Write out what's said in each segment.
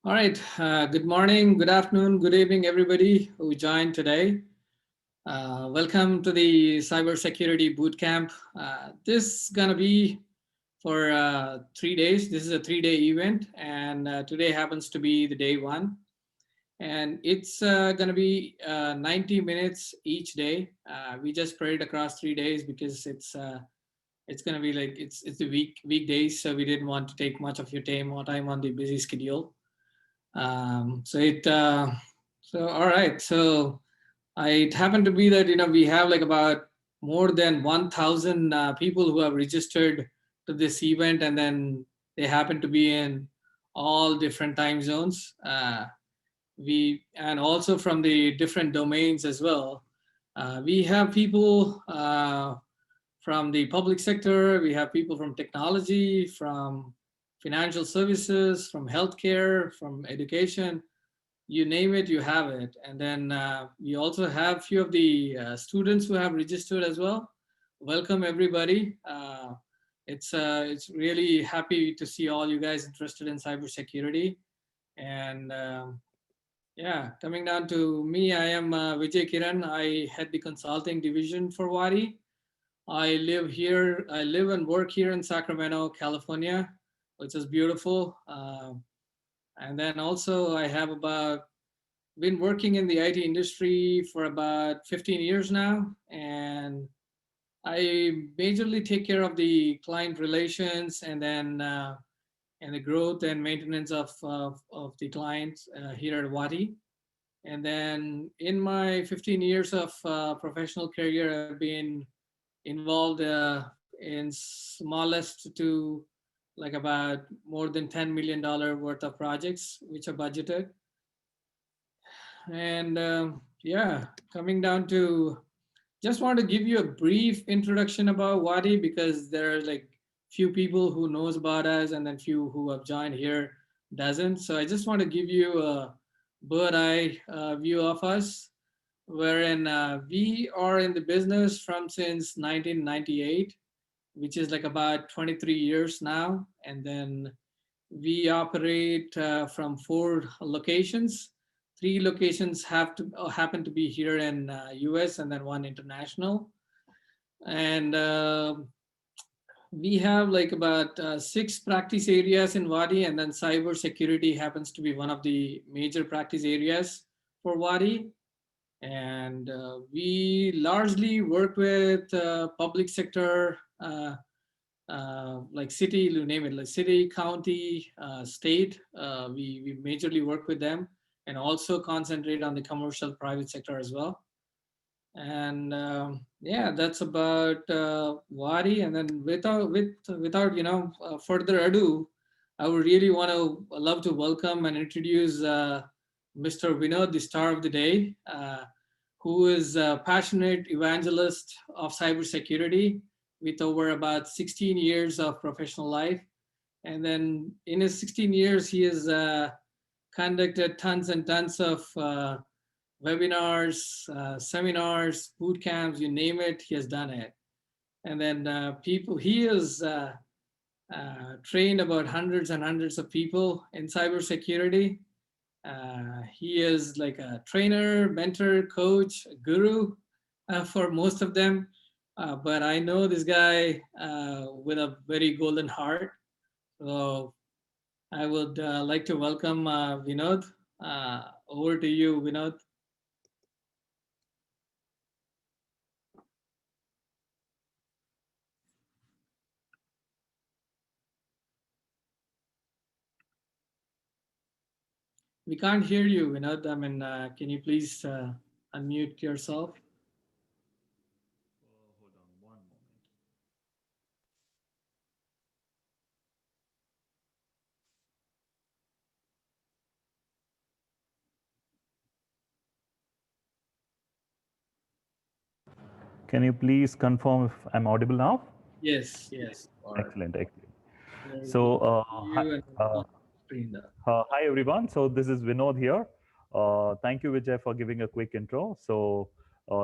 All right. Good morning, good afternoon, good evening, everybody who joined today. Welcome to the Cybersecurity Bootcamp. This is going to be for 3 days. This is a 3-day event, and today happens to be the day one. And it's going to be 90 minutes each day. We just spread it across 3 days because it's going to be like it's the weekdays, so we didn't want to take much of your time on the busy schedule. Um, so it so all right. So it happened to be that we have like about more than 1,000 people who have registered to this event, and then they happen to be in all different time zones. We and also from the different domains as well. We have people from the public sector. We have people from technology, from financial services, from healthcare, from education. You name it, you have it. And then we also have a few of the students who have registered as well. Welcome everybody. It's really happy to see all you guys interested in cybersecurity. And yeah, coming down to me, I am Vijay Kiran. I head the consulting division for Wadi. I live here. I live and work here in Sacramento, California, which is beautiful. And then also, I have about been working in the IT industry for about 15 years now, and I majorly take care of the client relations and then and the growth and maintenance of the clients here at Wadi. And then in my 15 years of professional career, I've been involved in smallest to like about more than $10 million worth of projects, which are budgeted. And yeah, coming down to just want to give you a brief introduction about Wadi because there are like few people who knows about us and then few who have joined here doesn't. So I just want to give you a bird eye view of us, wherein we are in the business from since 1998, which is like about 23 years now. And then we operate from 4 locations. 3 locations have to happen to be here in US and then one international. And we have like about 6 practice areas in Wadi, and then cyber security happens to be one of the major practice areas for Wadi. And we largely work with public sector, like city, you name it, like city, county, state. We majorly work with them and also concentrate on the commercial private sector as well. And yeah, that's about Wadi. And then without further ado, I would really want to love to welcome and introduce Mr. Vinod, the star of the day, who is a passionate evangelist of cybersecurity with over about 16 years of professional life. And then in his 16 years, he has conducted tons and tons of webinars, seminars, boot camps, you name it, he has done it. And then he has trained about hundreds and hundreds of people in cybersecurity. He is like a trainer, mentor, coach, guru for most of them. But I know this guy with a very golden heart. So I would like to welcome Vinod. Over to you, Vinod. We can't hear you, Vinod. I mean, can you please unmute yourself? Hold on one moment. Can you please confirm if I'm audible now? Yes, yes. Or Excellent, excellent. there we So, go. You and uh, screen there. hi everyone. So this is Vinod here. Thank you, Vijay, for giving a quick intro. So,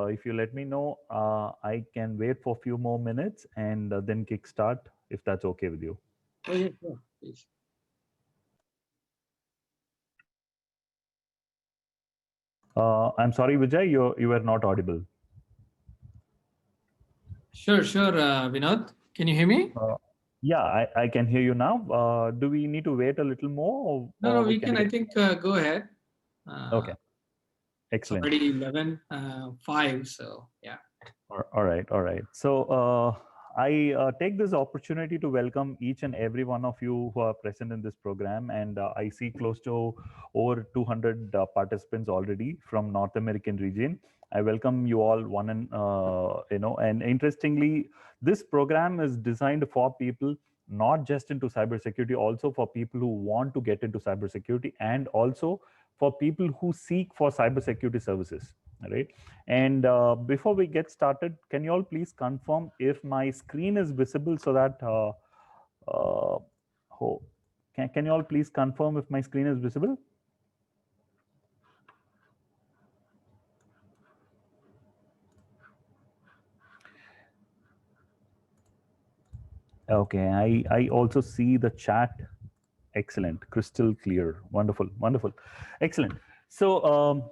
if you let me know, I can wait for a few more minutes and then kickstart if that's okay with you. Oh, yeah, sure. Please. I'm sorry, Vijay, you are not audible. Sure, Vinod. Can you hear me? Uh, yeah, I can hear you now. Do we need to wait a little more, No, or we can can, we I get? think, go ahead. Okay, It's excellent. already 11, 5, so yeah. All right, all right. So I take this opportunity to welcome each and every one of you who are present in this program, and I see close to over 200 participants already from North American region. I welcome you all, one and and interestingly, this program is designed for people not just into cybersecurity, also for people who want to get into cybersecurity, and also for people who seek for cybersecurity services, right? And before we get started, can you all please confirm if my screen is visible so that, uh, oh, can you all please confirm if my screen is visible? Okay, I also see the chat. Excellent, crystal clear. Wonderful, wonderful, excellent. So,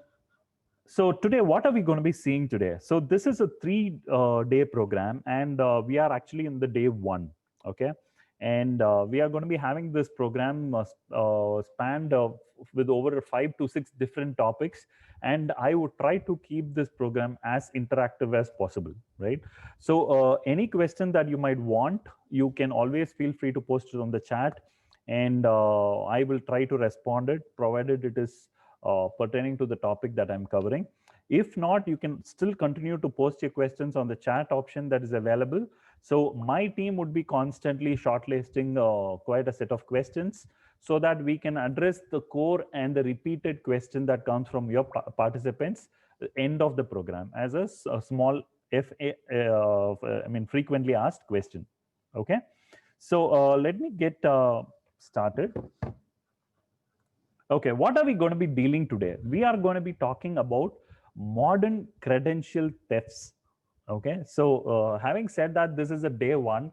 so today, what are we going to be seeing today? So this is a 3-day program, and we are actually in the day 1. Okay, and we are going to be having this program spanned with over 5 to 6 different topics, and I would try to keep this program as interactive as possible, right? So any question that you might want, you can always feel free to post it on the chat, and I will try to respond it, provided it is pertaining to the topic that I'm covering. If not, you can still continue to post your questions on the chat option that is available. So my team would be constantly shortlisting quite a set of questions so that we can address the core and the repeated question that comes from your participants at the end of the program as a small frequently asked question. Okay, so let me get started. Okay, what are we going to be dealing today? We are going to be talking about modern credential thefts. Okay, so having said that, this is a day 1.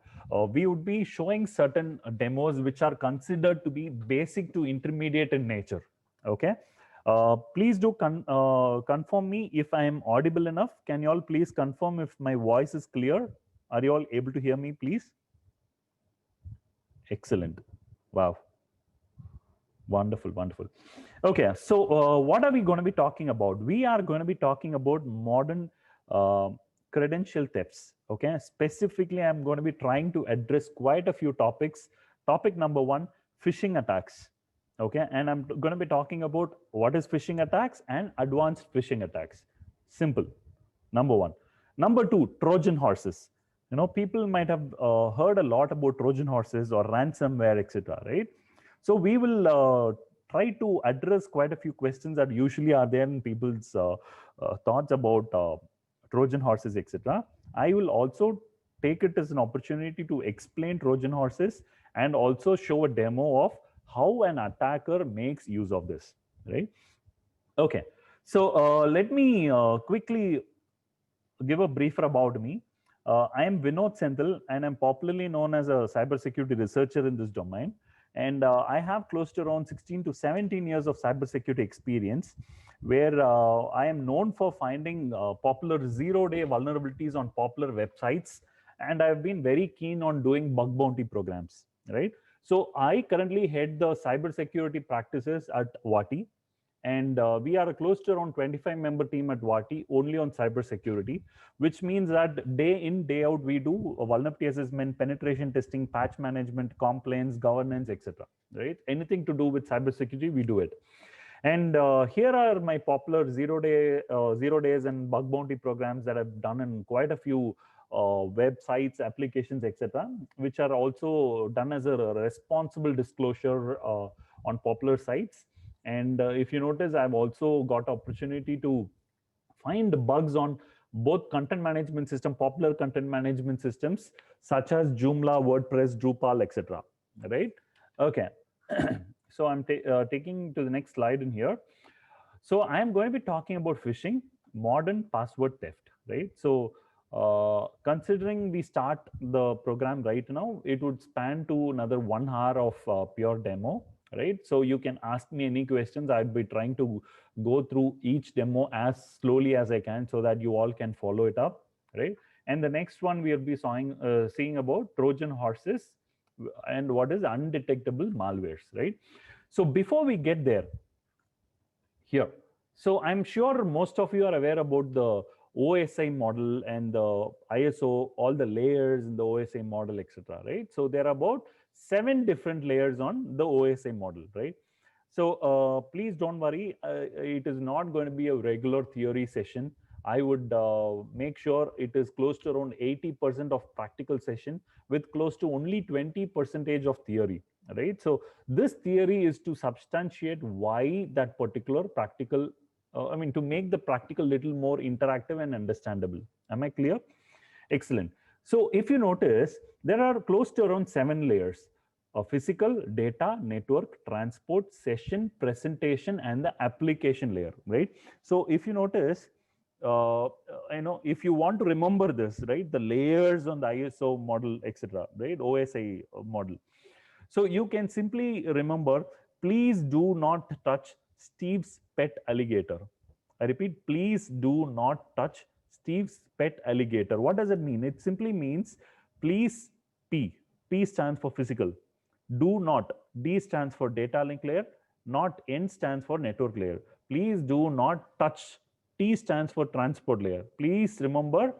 We would be showing certain demos which are considered to be basic to intermediate in nature. Okay, please do confirm me if I am audible enough. Can you all please confirm if my voice is clear? Are you all able to hear me, please? Excellent. Wow. Wonderful, wonderful. Okay, so what are we going to be talking about? We are going to be talking about modern uh, credential thefts. Okay, specifically, I'm going to be trying to address quite a few topics. Topic number 1, phishing attacks. Okay, and I'm going to be talking about what is phishing attacks and advanced phishing attacks. Simple. Number 1. Number 2, Trojan horses. You know, people might have heard a lot about Trojan horses or ransomware, etc. Right? So we will try to address quite a few questions that usually are there in people's thoughts about Trojan horses, etc. I will also take it as an opportunity to explain Trojan horses and also show a demo of how an attacker makes use of this, right? Okay, so let me quickly give a briefer about me. I am Vinod Senthil, and I'm popularly known as a cybersecurity researcher in this domain. And I have close to around 16 to 17 years of cybersecurity experience, where I am known for finding popular zero-day vulnerabilities on popular websites. And I've been very keen on doing bug bounty programs, right? So I currently head the cybersecurity practices at Vati, and we are a close to around 25-member team at Vati only on cybersecurity, which means that day in, day out, we do vulnerability assessment, penetration testing, patch management, compliance, governance, etc. Right? Anything to do with cybersecurity, we do it. And here are my popular zero days and bug bounty programs that I've done in quite a few websites, applications, etc., which are also done as a responsible disclosure on popular sites. And if you notice, I've also got opportunity to find bugs on both content management system, popular content management systems such as Joomla, WordPress, Drupal, etc. Right? Okay. So I'm taking to the next slide in here. So I'm going to be talking about phishing, modern password theft, right? So considering we start the program right now, it would span to another 1 hour of pure demo. right? So you can ask me any questions. I'd be trying to go through each demo as slowly as I can so that you all can follow it up, right? And the next one we'll be seeing about Trojan horses and what is undetectable malwares, right? So before we get there, here, so I'm sure most of you are aware about the OSI model and the ISO, all the layers in the OSI model, etc. Right? So there are about 7 different layers on the OSI model, right? So please don't worry. It is not going to be a regular theory session. I would make sure it is close to around 80% of practical session with close to only 20% of theory, right? So this theory is to substantiate why that particular practical, I mean, to make the practical little more interactive and understandable. Am I clear? Excellent. So if you notice, there are close to around 7 layers: a physical, data, network, transport, session, presentation, and the application layer, right? So if you notice, if you want to remember this, right, the layers on the ISO model, etc., right, OSI model. So you can simply remember, please do not touch Steve's pet alligator. I repeat, please do not touch Steve's pet alligator. What does it mean? It simply means please P. P stands for physical. Do not. D stands for data link layer. Not N stands for network layer. Please do not touch. T stands for transport layer. Please remember,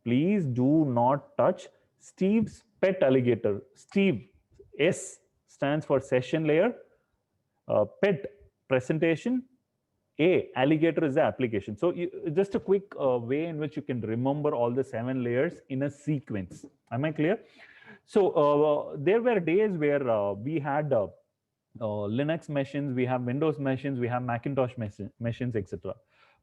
please do not touch Steve's pet alligator. Steve, S stands for session layer. Pet, presentation. A, alligator is the application. So just a quick way in which you can remember all the 7 layers in a sequence. Am I clear? So there were days where we had Linux machines, we have Windows machines, we have Macintosh machines, etc.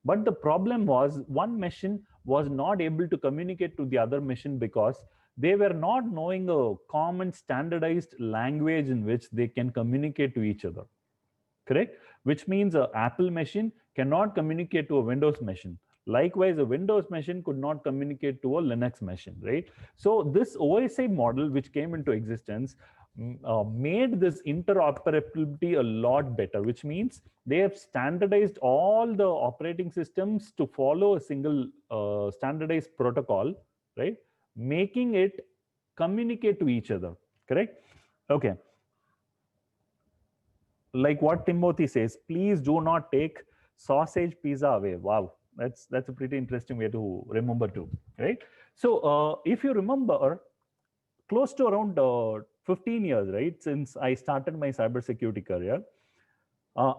But the problem was one machine was not able to communicate to the other machine because they were not knowing a common standardized language in which they can communicate to each other. Correct? Which means an Apple machine cannot communicate to a Windows machine. Likewise, a Windows machine could not communicate to a Linux machine, right? So this OSI model, which came into existence, made this interoperability a lot better, which means they have standardized all the operating systems to follow a single standardized protocol, right? Making it communicate to each other, correct? Okay. Like what Timothy says, please do not take sausage pizza away. Wow, that's a pretty interesting way to remember too, right? So if you remember, close to around 15 years, right, since I started my cybersecurity career,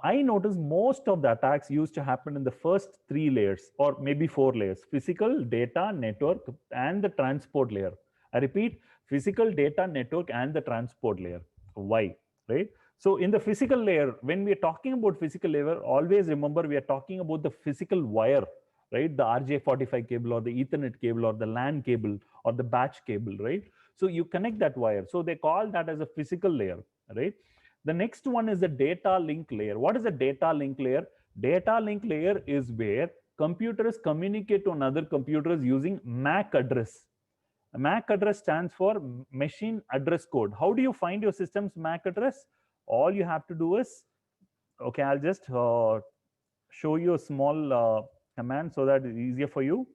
I noticed most of the attacks used to happen in the first 3 layers or maybe 4 layers: physical, data, network, and the transport layer. I repeat, physical, data, network, and the transport layer. Why? Right? So in the physical layer, when we are talking about physical layer, always remember we are talking about the physical wire, right? The RJ45 cable or the Ethernet cable or the LAN cable or the batch cable, right? So you connect that wire. So they call that as a physical layer, right? The next one is the data link layer. What is a data link layer? Data link layer is where computers communicate to another computers using MAC address. MAC address stands for machine address code. How do you find your system's MAC address? All you have to do is, okay, I'll just show you a small command so that it's easier for you.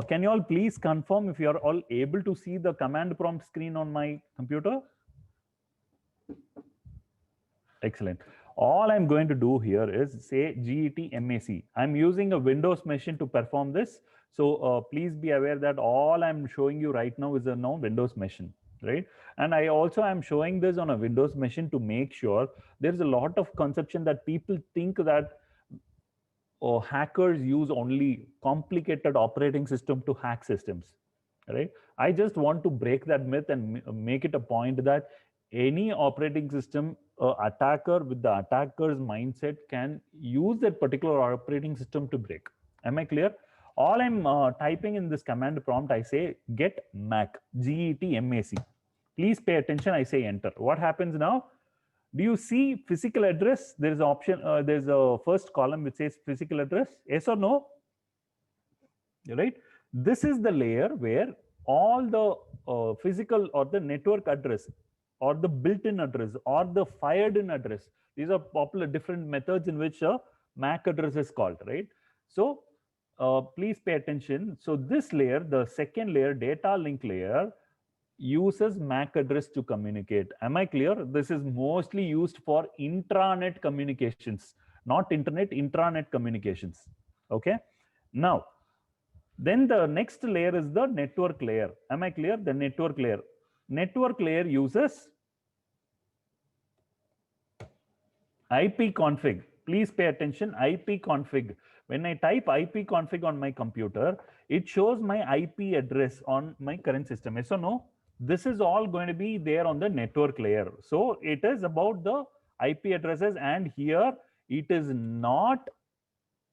Can you all please confirm if you are all able to see the command prompt screen on my computer? Excellent. All I'm going to do here is say GET-MAC. I'm using a Windows machine to perform this. So please be aware that all I'm showing you right now is a Windows machine, right? And I also am showing this on a Windows machine to make sure there's a lot of conception that people think that hackers use only complicated operating system to hack systems, right? I just want to break that myth and make it a point that any operating system attacker with the attacker's mindset can use that particular operating system to break. Am I clear? All I'm typing in this command prompt, I say get MAC, GET-MAC. Please pay attention. I say enter. What happens now? Do you see physical address? There is an option. There's a first column which says physical address. Yes or no? Right. This is the layer where all the physical or the network address or the built-in address or the fired-in address. These are popular different methods in which a MAC address is called, right? So please pay attention. So this layer, the second layer, data link layer, uses MAC address to communicate. Am I clear? This is mostly used for intranet communications, not internet, intranet communications. Okay. Now, then the next layer is the network layer. Am I clear? The network layer. Network layer uses IP config. Please pay attention. IP config. When I type IP config on my computer, it shows my IP address on my current system. Yes or no? This is all going to be there on the network layer. So it is about the IP addresses, and here it is not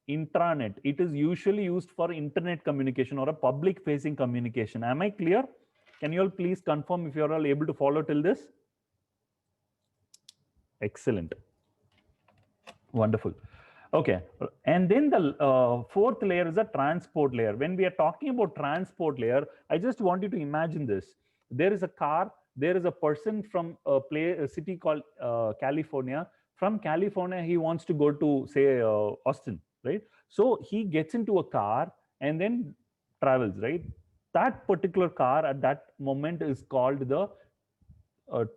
intranet. It is usually used for internet communication or a public facing communication. Am I clear? Can you all please confirm if you're all able to follow till this? Excellent. Wonderful. Okay. And then the fourth layer is a transport layer. When we are talking about transport layer, I just want you to imagine this. There is a car, there is a person from a city called California. From California, he wants to go to, say, Austin, right? So he gets into a car and then travels, right? That particular car at that moment is called the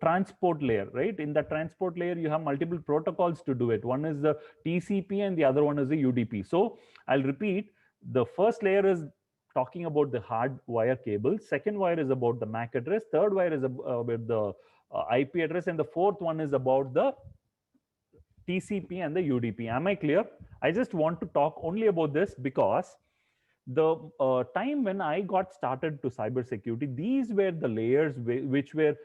transport layer, right? In the transport layer, you have multiple protocols to do it. One is the TCP and the other one is the UDP. So I'll repeat, the first layer is talking about the hard wire cable. Second wire is about the MAC address. Third wire is about the IP address. And the fourth one is about the TCP and the UDP. Am I clear? I just want to talk only about this because the time when I got started to cybersecurity, these were the layers which were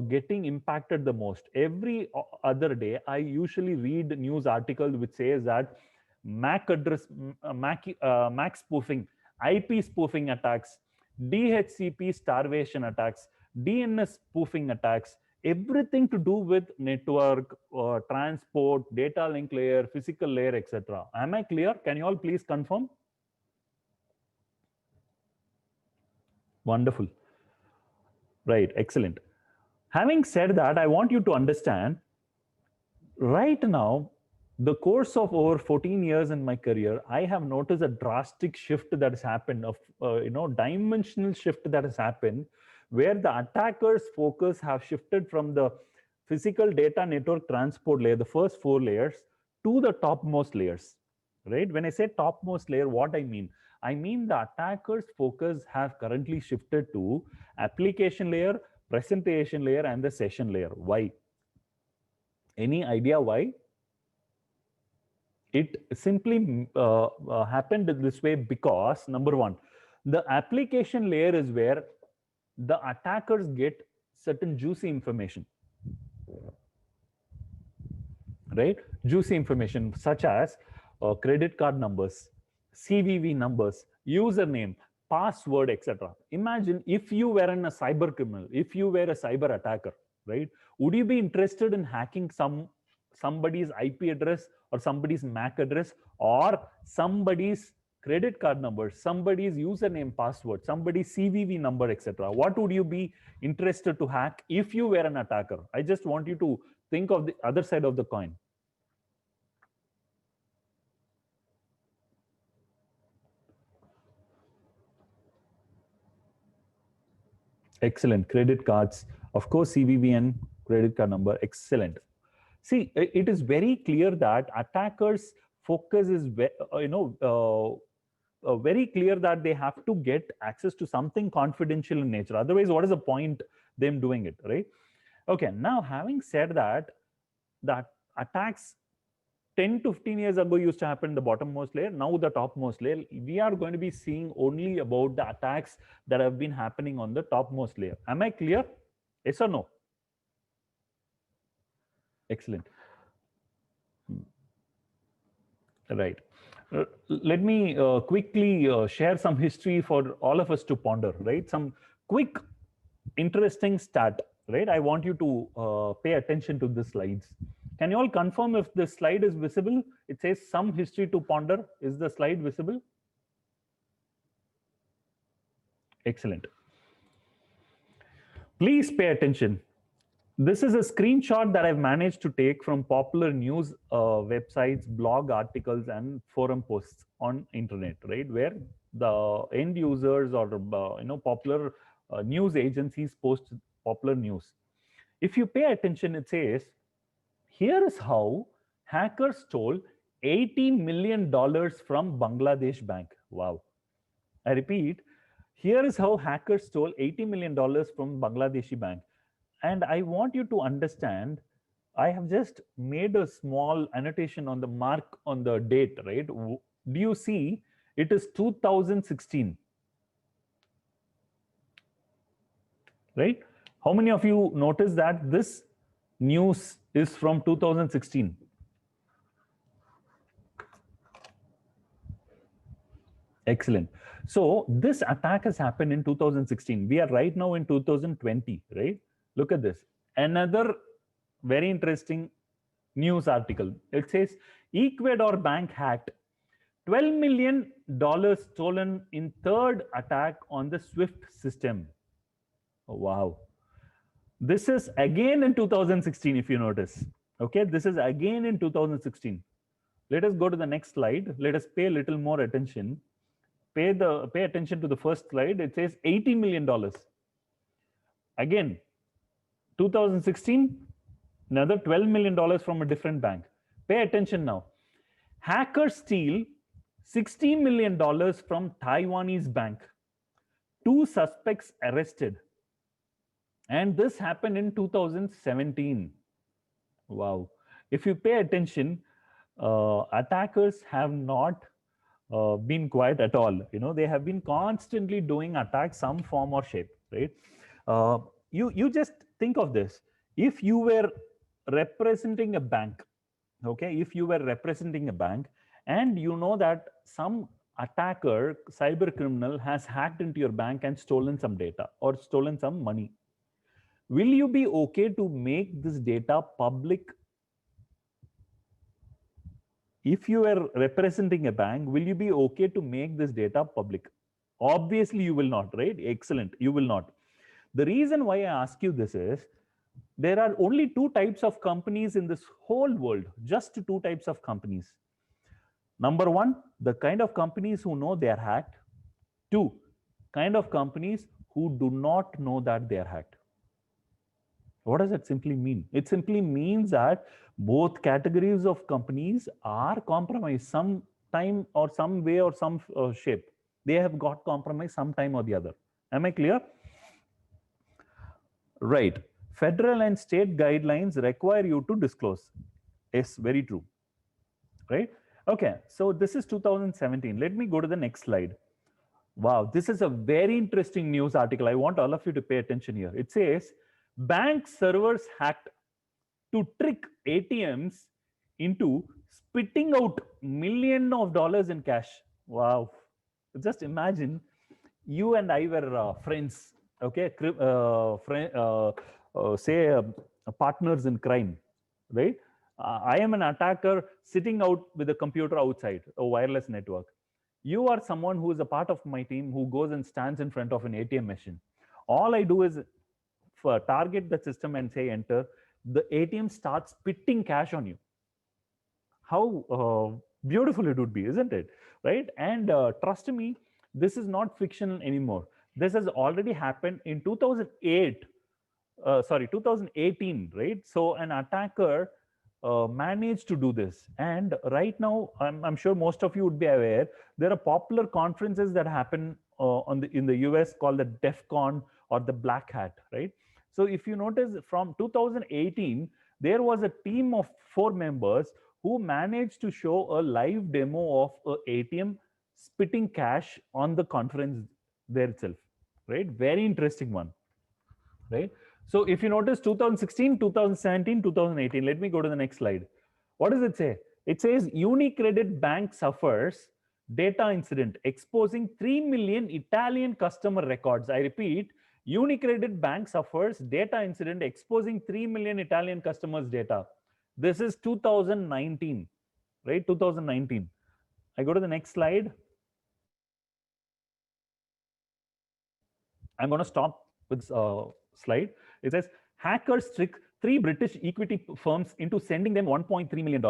getting impacted the most. Every other day, I usually read news articles which says that MAC address, MAC spoofing, IP spoofing attacks, DHCP starvation attacks, DNS spoofing attacks, everything to do with network, transport, data link layer, physical layer, etc. Am I clear? Can you all please confirm? Wonderful. Right, excellent. Having said that, I want you to understand, right now, the course of over 14 years in my career, I have noticed a drastic shift that has happened, of dimensional shift that has happened, where the attackers' focus have shifted from the physical data network transport layer, the first four layers, to the topmost layers. Right? When I say topmost layer, what I mean? I mean the attackers' focus have currently shifted to application layer, presentation layer, and the session layer. Why? Any idea why? It simply happened this way because, number one, the application layer is where the attackers get certain juicy information, right? Juicy information such as credit card numbers, CVV numbers, username, password, etc. Imagine if you were a cyber criminal, if you were a cyber attacker, right? Would you be interested in hacking somebody's IP address or somebody's MAC address or somebody's credit card number, somebody's username, password, somebody's CVV number, etc.? What would you be interested to hack if you were an attacker? I just want you to think of the other side of the coin. Excellent. Credit cards, of course, CVV and credit card number. Excellent. See, it is very clear that attackers' focus is, very clear that they have to get access to something confidential in nature. Otherwise, what is the point them doing it, right? Okay. Now, having said that, that attacks 10 to 15 years ago used to happen in the bottommost layer. Now the topmost layer, we are going to be seeing only about the attacks that have been happening on the topmost layer. Am I clear? Yes or no? Excellent. Right. Let me quickly share some history for all of us to ponder, right? Some quick, interesting stat, right? I want you to pay attention to the slides. Can you all confirm if the slide is visible? It says some history to ponder. Is the slide visible? Excellent. Please pay attention. This is a screenshot that I've managed to take from popular news websites, blog articles, and forum posts on internet, right? Where the end users or popular news agencies post popular news. If you pay attention, it says, here is how hackers stole $80 million from Bangladesh Bank. Wow. I repeat, here is how hackers stole $80 million from Bangladeshi Bank. And I want you to understand, I have just made a small annotation on the mark on the date, right? Do you see it is 2016, right? How many of you notice that this news is from 2016? Excellent. So this attack has happened in 2016. We are right now in 2020, right? Look at this. Another very interesting news article. It says Ecuador bank hacked, $12 million stolen in third attack on the SWIFT system. Oh, wow. This is again in 2016, if you notice. Okay, this is again in 2016. Let us go to the next slide. Let us pay a little more attention. Pay attention to the first slide. It says $80 million. Again, 2016, another $12 million from a different bank. Pay attention now. Hackers steal $60 million from Taiwanese bank. 2 suspects arrested. And this happened in 2017. Wow. If you pay attention, attackers have not been quiet at all. They have been constantly doing attacks, some form or shape, right? You just think of this. If you were representing a bank, okay, if you were representing a bank and you know that some attacker, cyber criminal has hacked into your bank and stolen some data or stolen some money, will you be okay to make this data public? If you are representing a bank, will you be okay to make this data public? Obviously, you will not, right? Excellent. You will not. The reason why I ask you this is there are only 2 types of companies in this whole world, just 2 types of companies. Number 1, the kind of companies who know they are hacked. 2, kind of companies who do not know that they are hacked. What does that simply mean? It simply means that both categories of companies are compromised some time or some way or some shape. They have got compromised sometime or the other. Am I clear? Right. Federal and state guidelines require you to disclose. Yes, very true. Right? Okay, so this is 2017. Let me go to the next slide. Wow, this is a very interesting news article. I want all of you to pay attention here. It says, bank servers hacked to trick ATMs into spitting out millions of dollars in cash. Wow. Just imagine you and I were friends, okay? Say partners in crime, right? I am an attacker sitting out with a computer outside, a wireless network. You are someone who is a part of my team who goes and stands in front of an ATM machine. All I do is target the system and say enter. The ATM starts spitting cash on you. How beautiful it would be, isn't it? Right? And trust me, this is not fiction anymore. This has already happened in 2018, right? So an attacker managed to do this. And right now, I'm sure most of you would be aware, there are popular conferences that happen in the US called the DEF CON or the Black Hat, right? So if you notice from 2018, there was a team of 4 members who managed to show a live demo of a ATM spitting cash on the conference there itself, right? Very interesting one, right? So if you notice 2016, 2017, 2018, let me go to the next slide. What does it say? It says UniCredit Bank suffers data incident exposing 3 million Italian customer records. I repeat, UniCredit Bank suffers data incident exposing 3 million Italian customers' data. This is 2019, right? 2019. I go to the next slide. I'm going to stop with this slide. It says hackers tricked 3 British equity firms into sending them $1.3 million.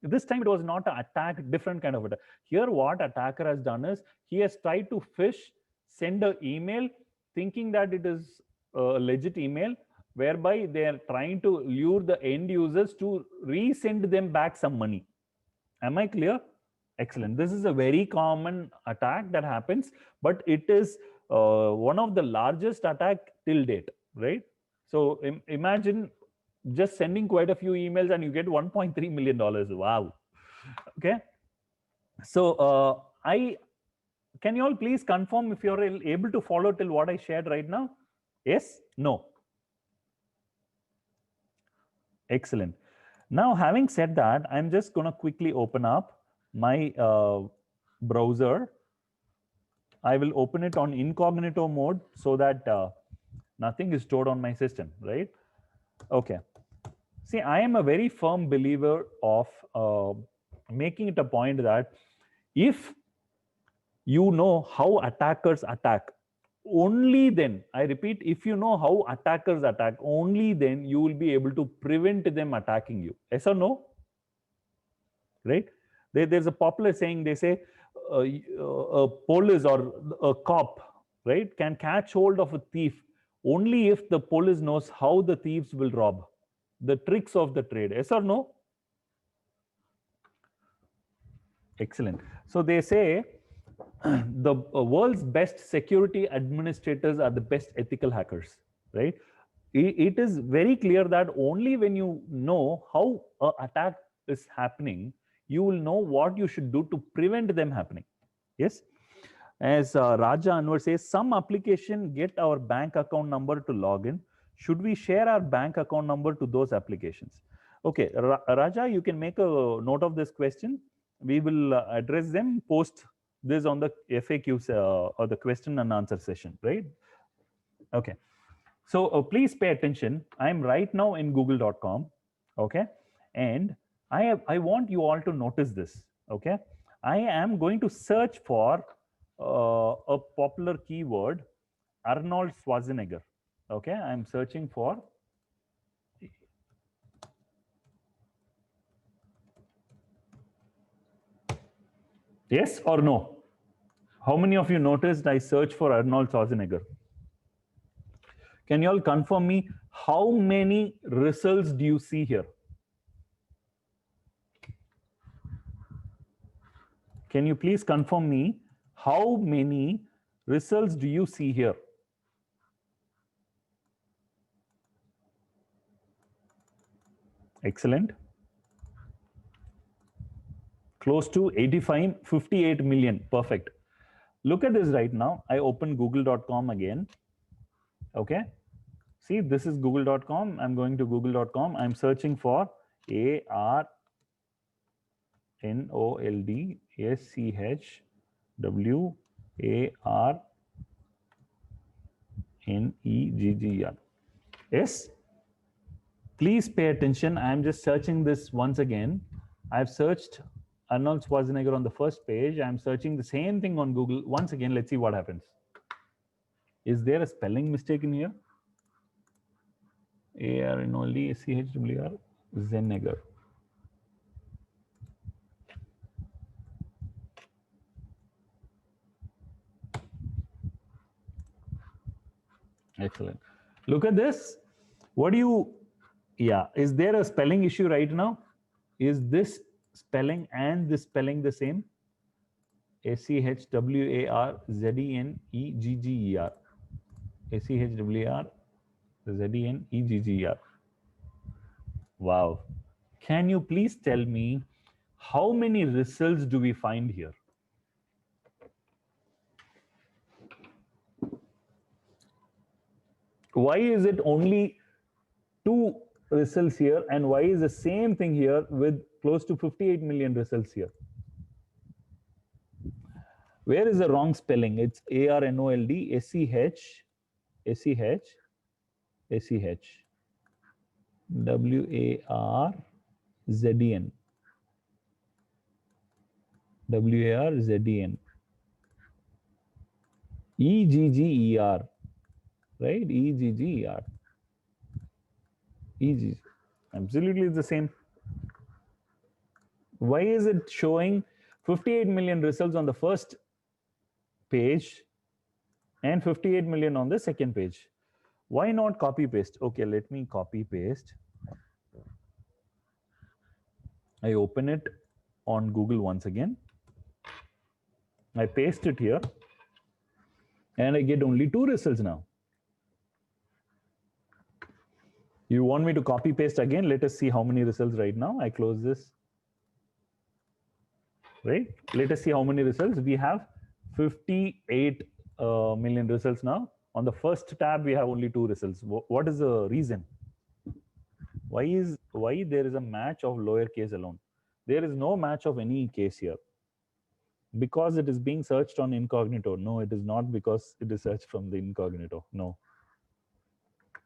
This time it was not an attack, different kind of attack. Here what attacker has done is he has tried to send an email thinking that it is a legit email, whereby they are trying to lure the end users to resend them back some money. Am I clear? Excellent. This is a very common attack that happens, but it is one of the largest attack till date, right? So imagine just sending quite a few emails and you get $1.3 million. Wow. Okay. So can you all please confirm if you're able to follow till what I shared right now? Yes? No? Excellent. Now, having said that, I'm just going to quickly open up my browser. I will open it on incognito mode so that nothing is stored on my system, right? Okay. See, I am a very firm believer of making it a point that if you know how attackers attack, only then, I repeat, if you know how attackers attack, only then you will be able to prevent them attacking you. Yes or no? Right? There's a popular saying, they say a police or a cop, right, can catch hold of a thief only if the police knows how the thieves will rob, the tricks of the trade. Yes or no? Excellent. So they say the world's best security administrators are the best ethical hackers, right? It is very clear that only when you know how an attack is happening, you will know what you should do to prevent them happening. Yes. As Raja Anwar says, some application get our bank account number to log in. Should we share our bank account number to those applications? Okay, Raja, you can make a note of this question. We will address them post this on the FAQs or the question and answer session, right? Okay. So please pay attention. I'm right now in google.com. Okay. And I want you all to notice this. Okay. I am going to search for a popular keyword, Arnold Schwarzenegger. Okay. I'm searching for. Yes or no? How many of you noticed I searched for Arnold Schwarzenegger? Can you all confirm me how many results do you see here? Can you please confirm me how many results do you see here? Excellent. Close to 85, 58 million. Perfect. Look at this right now. I open google.com again. Okay. See, this is google.com. I'm going to google.com. I'm searching for ARNOLDSCHWARNEGGER. Yes. Please pay attention. I'm just searching this once again. I've searched Arnold Schwarzenegger on the first page. I'm searching the same thing on Google. Once again, let's see what happens. Is there a spelling mistake in here? ARNOLDSCHWR Schwarzenegger. Excellent. Look at this. What do you, yeah, is there a spelling issue right now? Is this spelling and this spelling the same? SCHWARZENEGGER. SCHWARZENEGGER. Wow. Can you please tell me how many results do we find here? Why is it only 2 results here, and why is the same thing here with close to 58 million results here? Where is the wrong spelling? It's ARNOLDSCHWARZEN. EGGER, right? EGGER. Easy. Absolutely, it's the same. Why is it showing 58 million results on the first page and 58 million on the second page? Why not copy paste? Okay, let me copy paste. I open it on Google once again. I paste it here and I get only 2 results now. You want me to copy paste again? Let us see how many results right now. I close this. Right? Let us see how many results. We have 58 million results now. On the first tab, we have only 2 results. What is the reason? Why there is a match of lowercase alone? There is no match of any case here. Because it is being searched on incognito. No, it is not because it is searched from the incognito. No.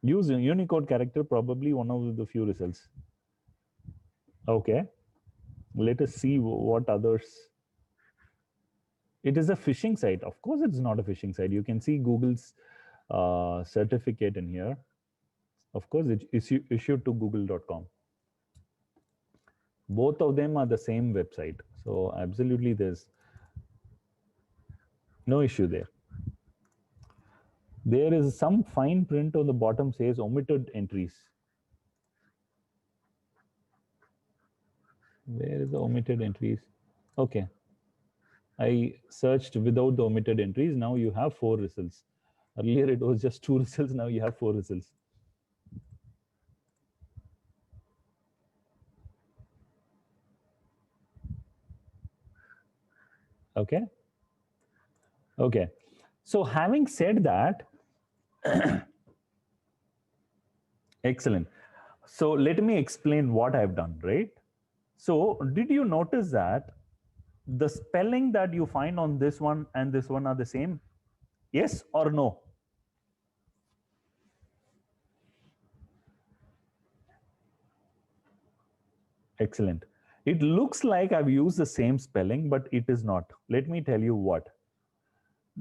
Use a Unicode character, probably one of the few results. Okay. Let us see what others. It is a phishing site. Of course, it's not a phishing site. You can see Google's certificate in here. Of course, it's issued to google.com. Both of them are the same website. So absolutely, there's no issue there. There is some fine print on the bottom says omitted entries. Where is the omitted entries? Okay. I searched without the omitted entries. Now you have 4 results. Earlier it was just 2 results. Now you have 4 results. Okay. Okay. So having said that, excellent. So let me explain what I've done, right? So did you notice that the spelling that you find on this one and this one are the same? Yes or no? Excellent. It looks like I've used the same spelling, but it is not. Let me tell you what.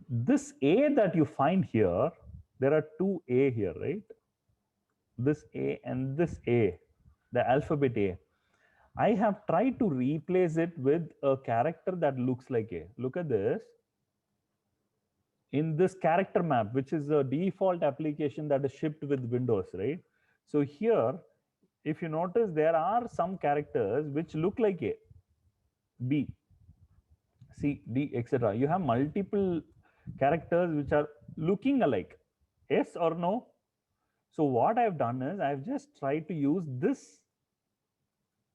This A that you find here, there are 2 A here, right? This A and this A, the alphabet A. I have tried to replace it with a character that looks like A. Look at this. In this character map, which is a default application that is shipped with Windows, right? So here, if you notice, there are some characters which look like A, B, C, D, etc. You have multiple characters which are looking alike. Yes or no? So what I've done is I've just tried to use this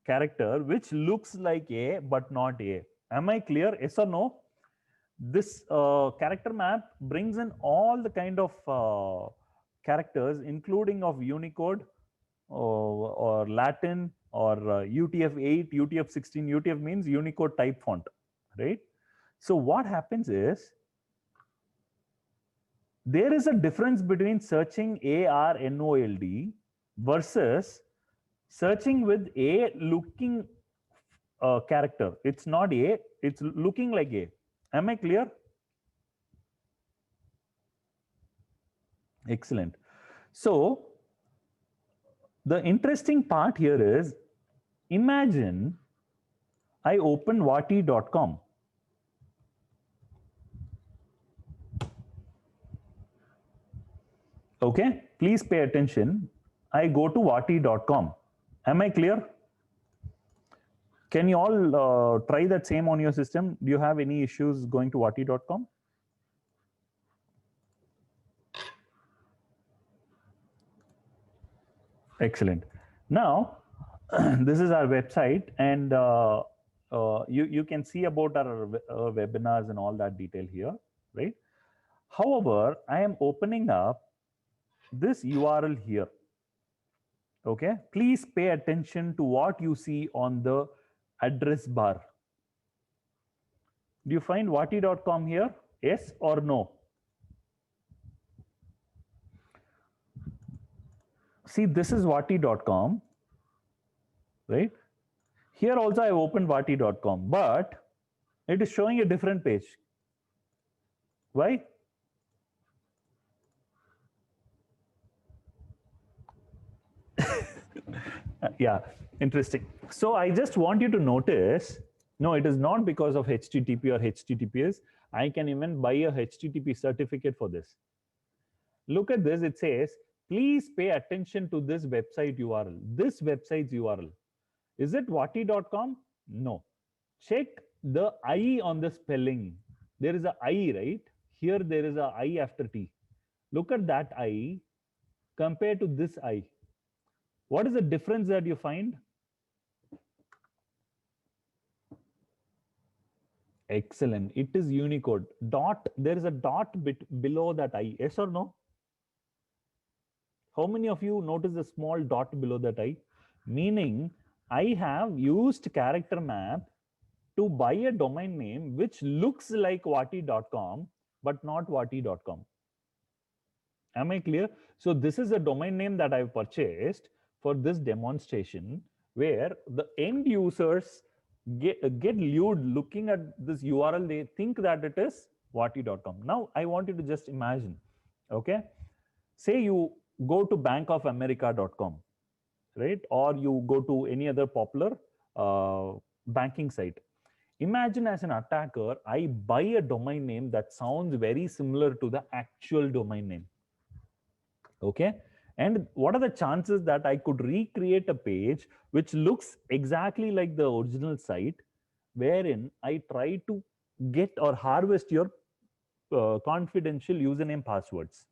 character which looks like A but not A. Am I clear? Yes or no? This character map brings in all the kind of characters, including of Unicode or Latin or UTF-8, UTF-16. UTF means Unicode type font, right? So what happens is there is a difference between searching ARNOLD versus searching with A looking character. It's not A, it's looking like A. Am I clear? Excellent. So the interesting part here is, imagine I open Wati.com. Okay, please pay attention. I go to Wati.com. Am I clear? Can you all try that same on your system? Do you have any issues going to Wati.com? Excellent. Now, this is our website, and you can see about our webinars and all that detail here, right? However, I am opening up this URL here. Okay, please pay attention to what you see on the address bar. Do you find Wati.com here? Yes or no? See, this is Wati.com, right? Here also I opened Wati.com, but it is showing a different page. Why? Yeah, interesting. So I just want you to notice, no, it is not because of HTTP or HTTPS. I can even buy a HTTP certificate for this. Look at this. It says, please pay attention to this website URL. This website's URL. Is it wati.com? No. Check the I on the spelling. There is a I, right? Here there is a I after T. Look at that I compared to this I. What is the difference that you find? Excellent. It is Unicode. Dot, there is a dot bit below that I. Yes or no? How many of you notice the small dot below that I? Meaning, I have used character map to buy a domain name which looks like wati.com, but not wati.com. Am I clear? So this is a domain name that I've purchased for this demonstration where the end users get lured looking at this URL. They think that it is wati.com. Now, I want you to just imagine, okay? Say you go to bankofamerica.com, right? Or you go to any other popular banking site. Imagine as an attacker, I buy a domain name that sounds very similar to the actual domain name. Okay. And what are the chances that I could recreate a page which looks exactly like the original site, wherein I try to get or harvest your confidential username passwords?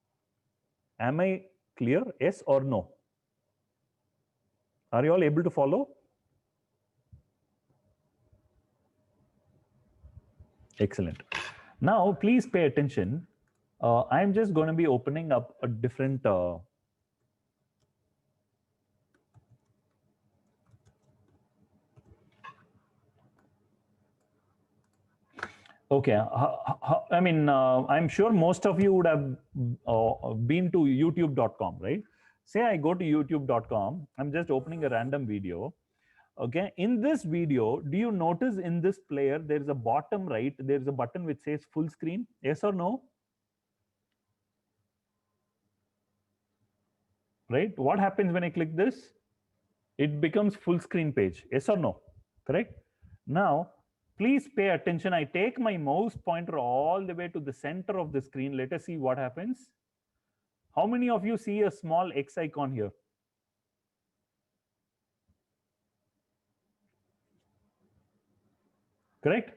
Am I clear? Yes or no? Are you all able to follow? Excellent. Now, please pay attention. I'm just going to be opening up a different okay. I mean, I'm sure most of you would have been to youtube.com, right? Say I go to youtube.com. I'm just opening a random video. Okay. In this video, do you notice in this player, there's a bottom right, there's a button which says full screen? Yes or no? Right? What happens when I click this? It becomes full screen page. Yes or no? Correct? Now, please pay attention. I take my mouse pointer all the way to the center of the screen. Let us see what happens. How many of you see a small X icon here? Correct?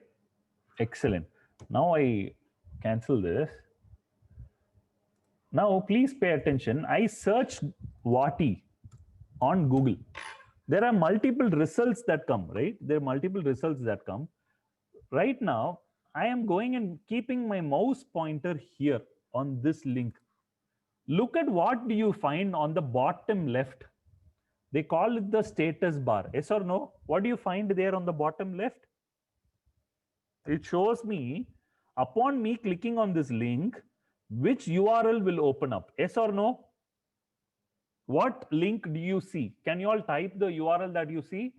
Excellent. Now I cancel this. Now, please pay attention. I searched Wati on Google. There are multiple results that come, right? There are multiple results that come. Right now, I am going and keeping my mouse pointer here on this link. Look at what do you find on the bottom left. They call it the status bar. Yes or no? What do you find there on the bottom left? It shows me, upon me clicking on this link, which URL will open up. Yes or no? What link do you see? Can you all type the URL that you see?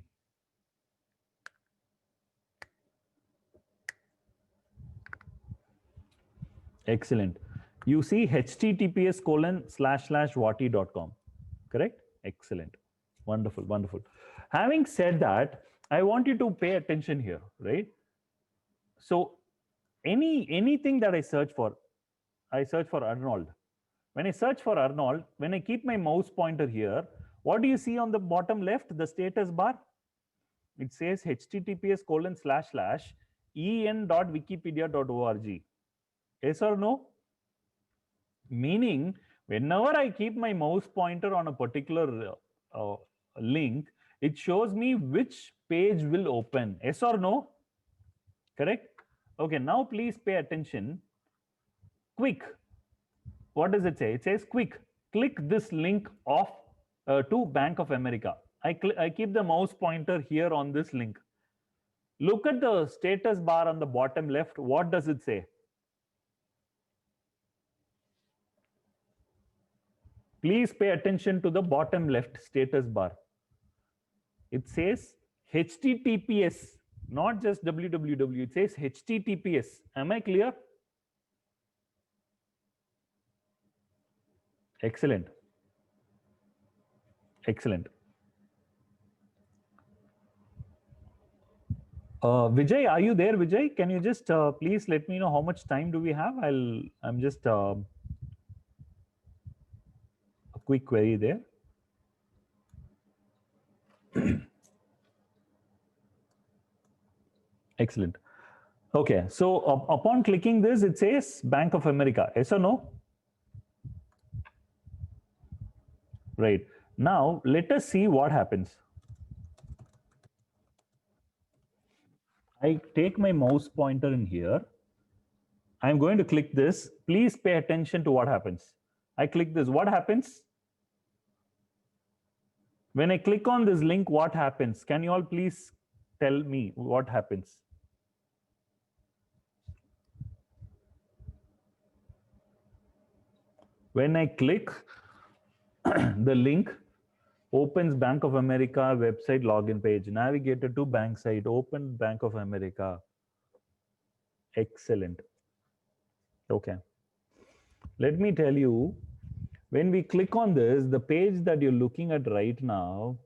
Excellent. You see https://wati.com. Correct? Excellent. Wonderful, wonderful. Having said that, I want you to pay attention here, right? So anything that I search for Arnold. When I search for Arnold, when I keep my mouse pointer here, what do you see on the bottom left, the status bar? It says https://en.wikipedia.org. Yes or no? Meaning, whenever I keep my mouse pointer on a particular link, it shows me which page will open. Yes or no? Correct? Okay, now please pay attention. Quick. What does it say? It says quick. Click this link off to Bank of America. I keep the mouse pointer here on this link. Look at the status bar on the bottom left. What does it say? Please pay attention to the bottom left status bar. It says HTTPS, not just www. It says HTTPS. Am I clear? Excellent. Excellent. Vijay, are you there, Vijay? Can you just please let me know how much time do we have? I'm just a quick query there. Excellent. Okay, so upon clicking this, it says Bank of America. Yes or no? Right. Now, let us see what happens. I take my mouse pointer in here. I'm going to click this. Please pay attention to what happens. I click this. What happens? When I click on this link, what happens? Can you all please tell me what happens? When I click the link, opens Bank of America website login page, navigated to bank site, open Bank of America. Excellent. Okay. Let me tell you, when we click on this, the page that you're looking at right now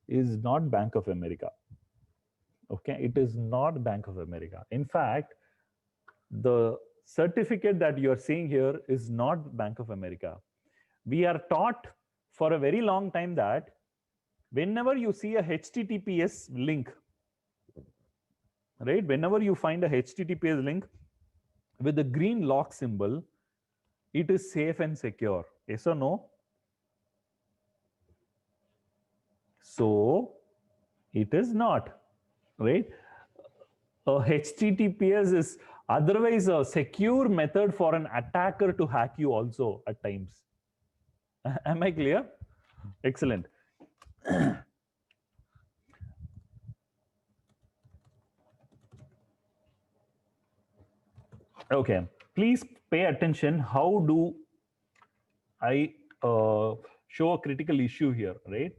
is not Bank of America. Okay, it is not Bank of America. In fact, the certificate that you're seeing here is not Bank of America. We are taught for a very long time that whenever you see a HTTPS link, right, whenever you find a HTTPS link with the green lock symbol, it is safe and secure. Yes or no? So it is not, right? HTTPS is otherwise a secure method for an attacker to hack you also at times. Am I clear? Excellent. Okay, please pay attention. How do I show a critical issue here, right?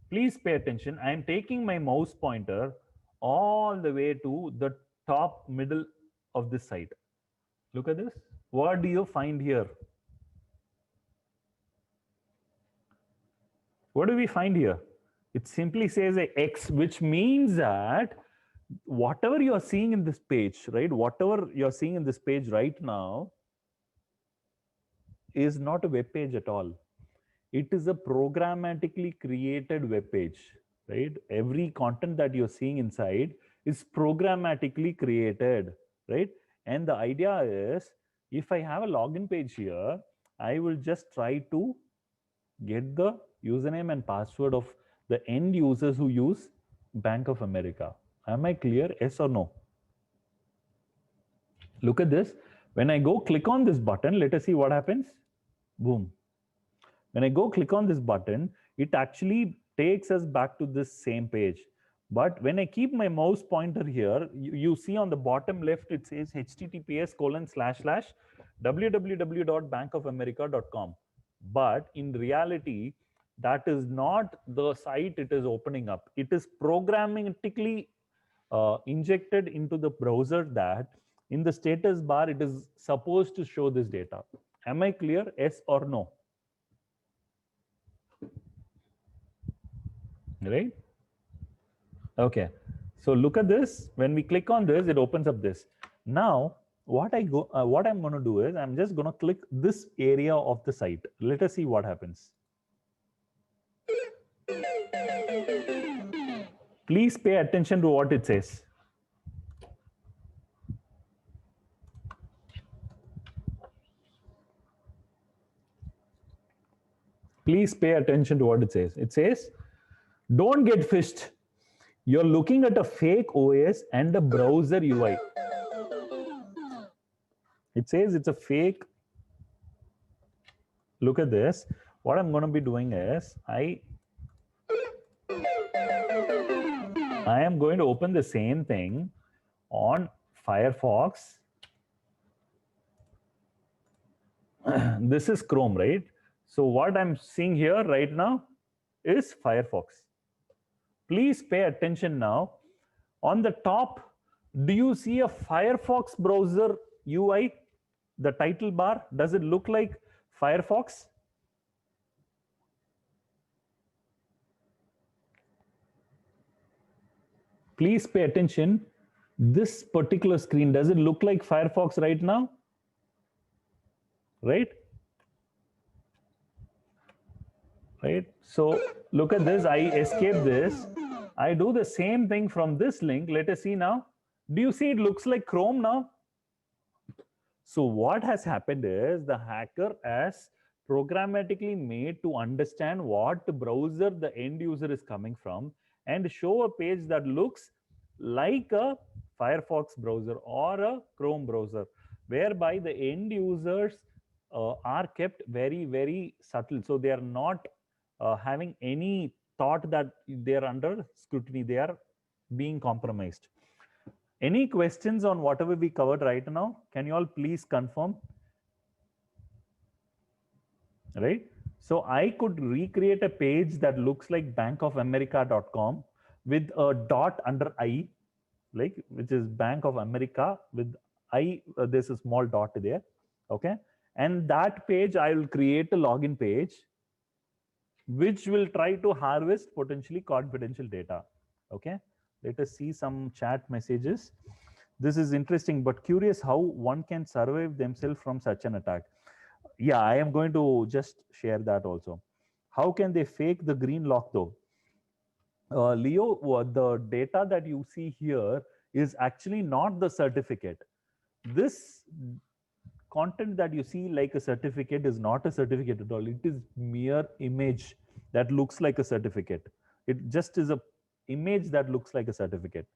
Please pay attention. I am taking my mouse pointer all the way to the top middle of this site. Look at this. What do you find here? What do we find here? It simply says a X, which means that whatever you are seeing in this page, right? Whatever you're seeing in this page right now is not a web page at all. It is a programmatically created web page, right? Every content that you're seeing inside is programmatically created, right? And the idea is, if I have a login page here, I will just try to get the username and password of the end users who use Bank of America. Am I clear? Yes or no? Look at this. When I go click on this button, let us see what happens. Boom. When I go click on this button, it actually takes us back to this same page. But when I keep my mouse pointer here, you see on the bottom left, it says https://www.bankofamerica.com. But in reality, that is not the site it is opening up. It is programmatically injected into the browser that in the status bar, it is supposed to show this data. Am I clear? Yes or no? Right? Okay. So look at this. When we click on this, it opens up this. Now, what I'm going to do is I'm just going to click this area of the site. Let us see what happens. Please pay attention to what it says. Please pay attention to what it says. It says, don't get phished. You're looking at a fake OS and a browser UI. It says it's a fake. Look at this. What I'm going to be doing is I am going to open the same thing on Firefox. This is Chrome, right? So what I'm seeing here right now is Firefox. Please pay attention now. On the top, do you see a Firefox browser UI? The title bar, does it look like Firefox? Please pay attention. This particular screen, does it look like Firefox right now? Right? Right? So look at this, I escape this. I do the same thing from this link. Let us see now. Do you see it looks like Chrome now? So what has happened is the hacker has programmatically made to understand what browser the end user is coming from and show a page that looks like a Firefox browser or a Chrome browser, whereby the end users are kept very, very subtle. So they are not having any thought that they are under scrutiny, they are being compromised. Any questions on whatever we covered right now? Can you all please confirm? Right? So I could recreate a page that looks like bankofamerica.com with a dot under I, like which is Bank of America with I, there's a small dot there. Okay. And that page, I will create a login page which will try to harvest potentially confidential data. Okay. Let us see some chat messages. This is interesting, but curious how one can survive themselves from such an attack. Yeah, I am going to just share that also. How can they fake the green lock though? Leo, the data that you see here is actually not the certificate. This content that you see like a certificate is not a certificate at all. It is mere image that looks like a certificate. It just is a image that looks like a certificate.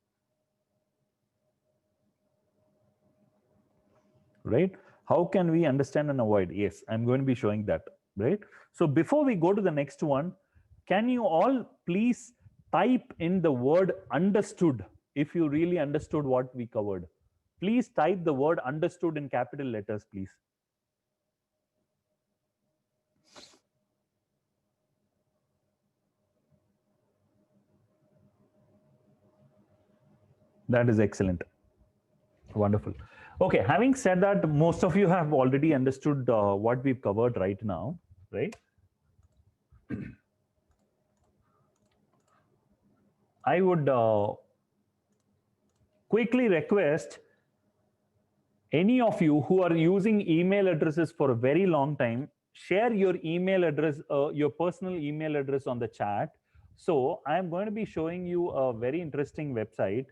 Right? How can we understand and avoid? Yes, I'm going to be showing that. Right? So before we go to the next one, can you all please type in the word understood if you really understood what we covered? Please type the word understood in capital letters, please. That is excellent. Wonderful. Okay, having said that, most of you have already understood what we've covered right now, right? I would quickly request any of you who are using email addresses for a very long time, share your email address, your personal email address on the chat. So I'm going to be showing you a very interesting website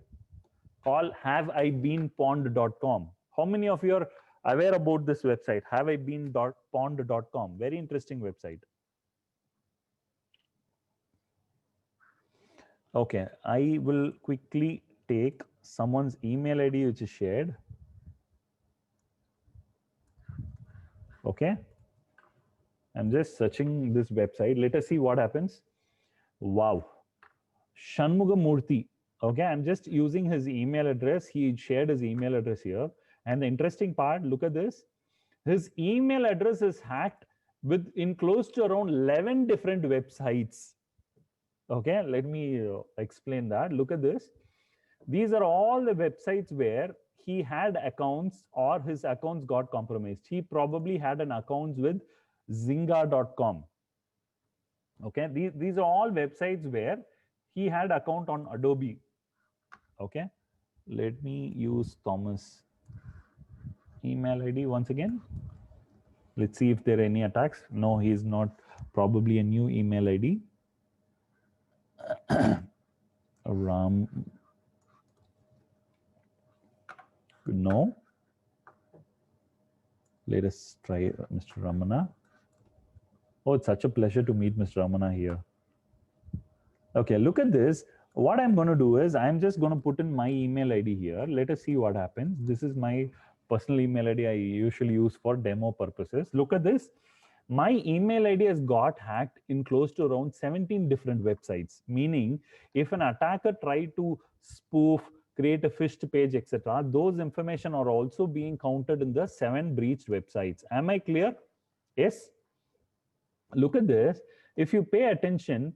called haveibeenpwned.com. How many of you are aware about this website, haveibeenpwned.com? Very interesting website. Okay, I will quickly take someone's email ID which is shared. Okay, I'm just searching this website. Let us see what happens. Wow, Shanmugamurthy. Okay, I'm just using his email address. He shared his email address here. And the interesting part, look at this. His email address is hacked with in close to around 11 different websites. Okay, let me explain that. Look at this. These are all the websites where he had accounts or his accounts got compromised. He probably had an account with Zynga.com. Okay, these are all websites where he had account on Adobe. Okay, let me use Thomas email ID once again. Let's see if there are any attacks. No, he is not. Probably a new email ID. Ram. No. Let us try Mr. Ramana. Oh, it's such a pleasure to meet Mr. Ramana here. Okay, look at this. What I'm going to do is I'm just going to put in my email ID here. Let us see what happens. This is my personal email ID I usually use for demo purposes. Look at this. My email ID has got hacked in close to around 17 different websites, meaning if an attacker tried to spoof, create a phished page, etc., those information are also being counted in the 7 breached websites. Am I clear? Yes. Look at this. If you pay attention,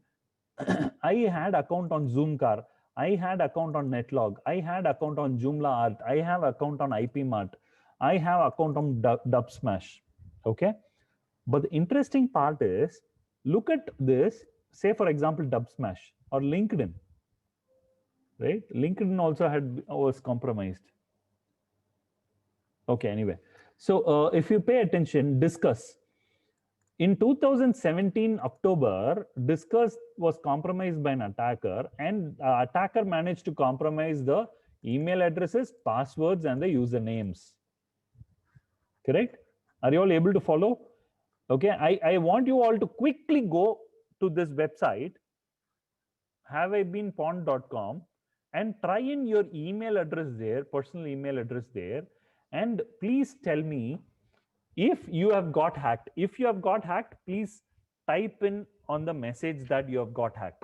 I had account on Zoomcar. I had account on Netlog. I had account on Joomla Art. I have account on IPMart. I have account on Dubsmash. Okay. But the interesting part is, look at this, say for example, Dubsmash or LinkedIn. right? LinkedIn also was compromised. Okay, anyway. So if you pay attention, Discuss. In 2017 October, Discuss was compromised by an attacker, and attacker managed to compromise the email addresses, passwords, and the usernames. Correct? Are you all able to follow? Okay, I want you all to quickly go to this website, haveibeenpawned.com, and try in your email address there, personal email address there, and please tell me if you have got hacked. If you have got hacked, please type in on the message that you have got hacked.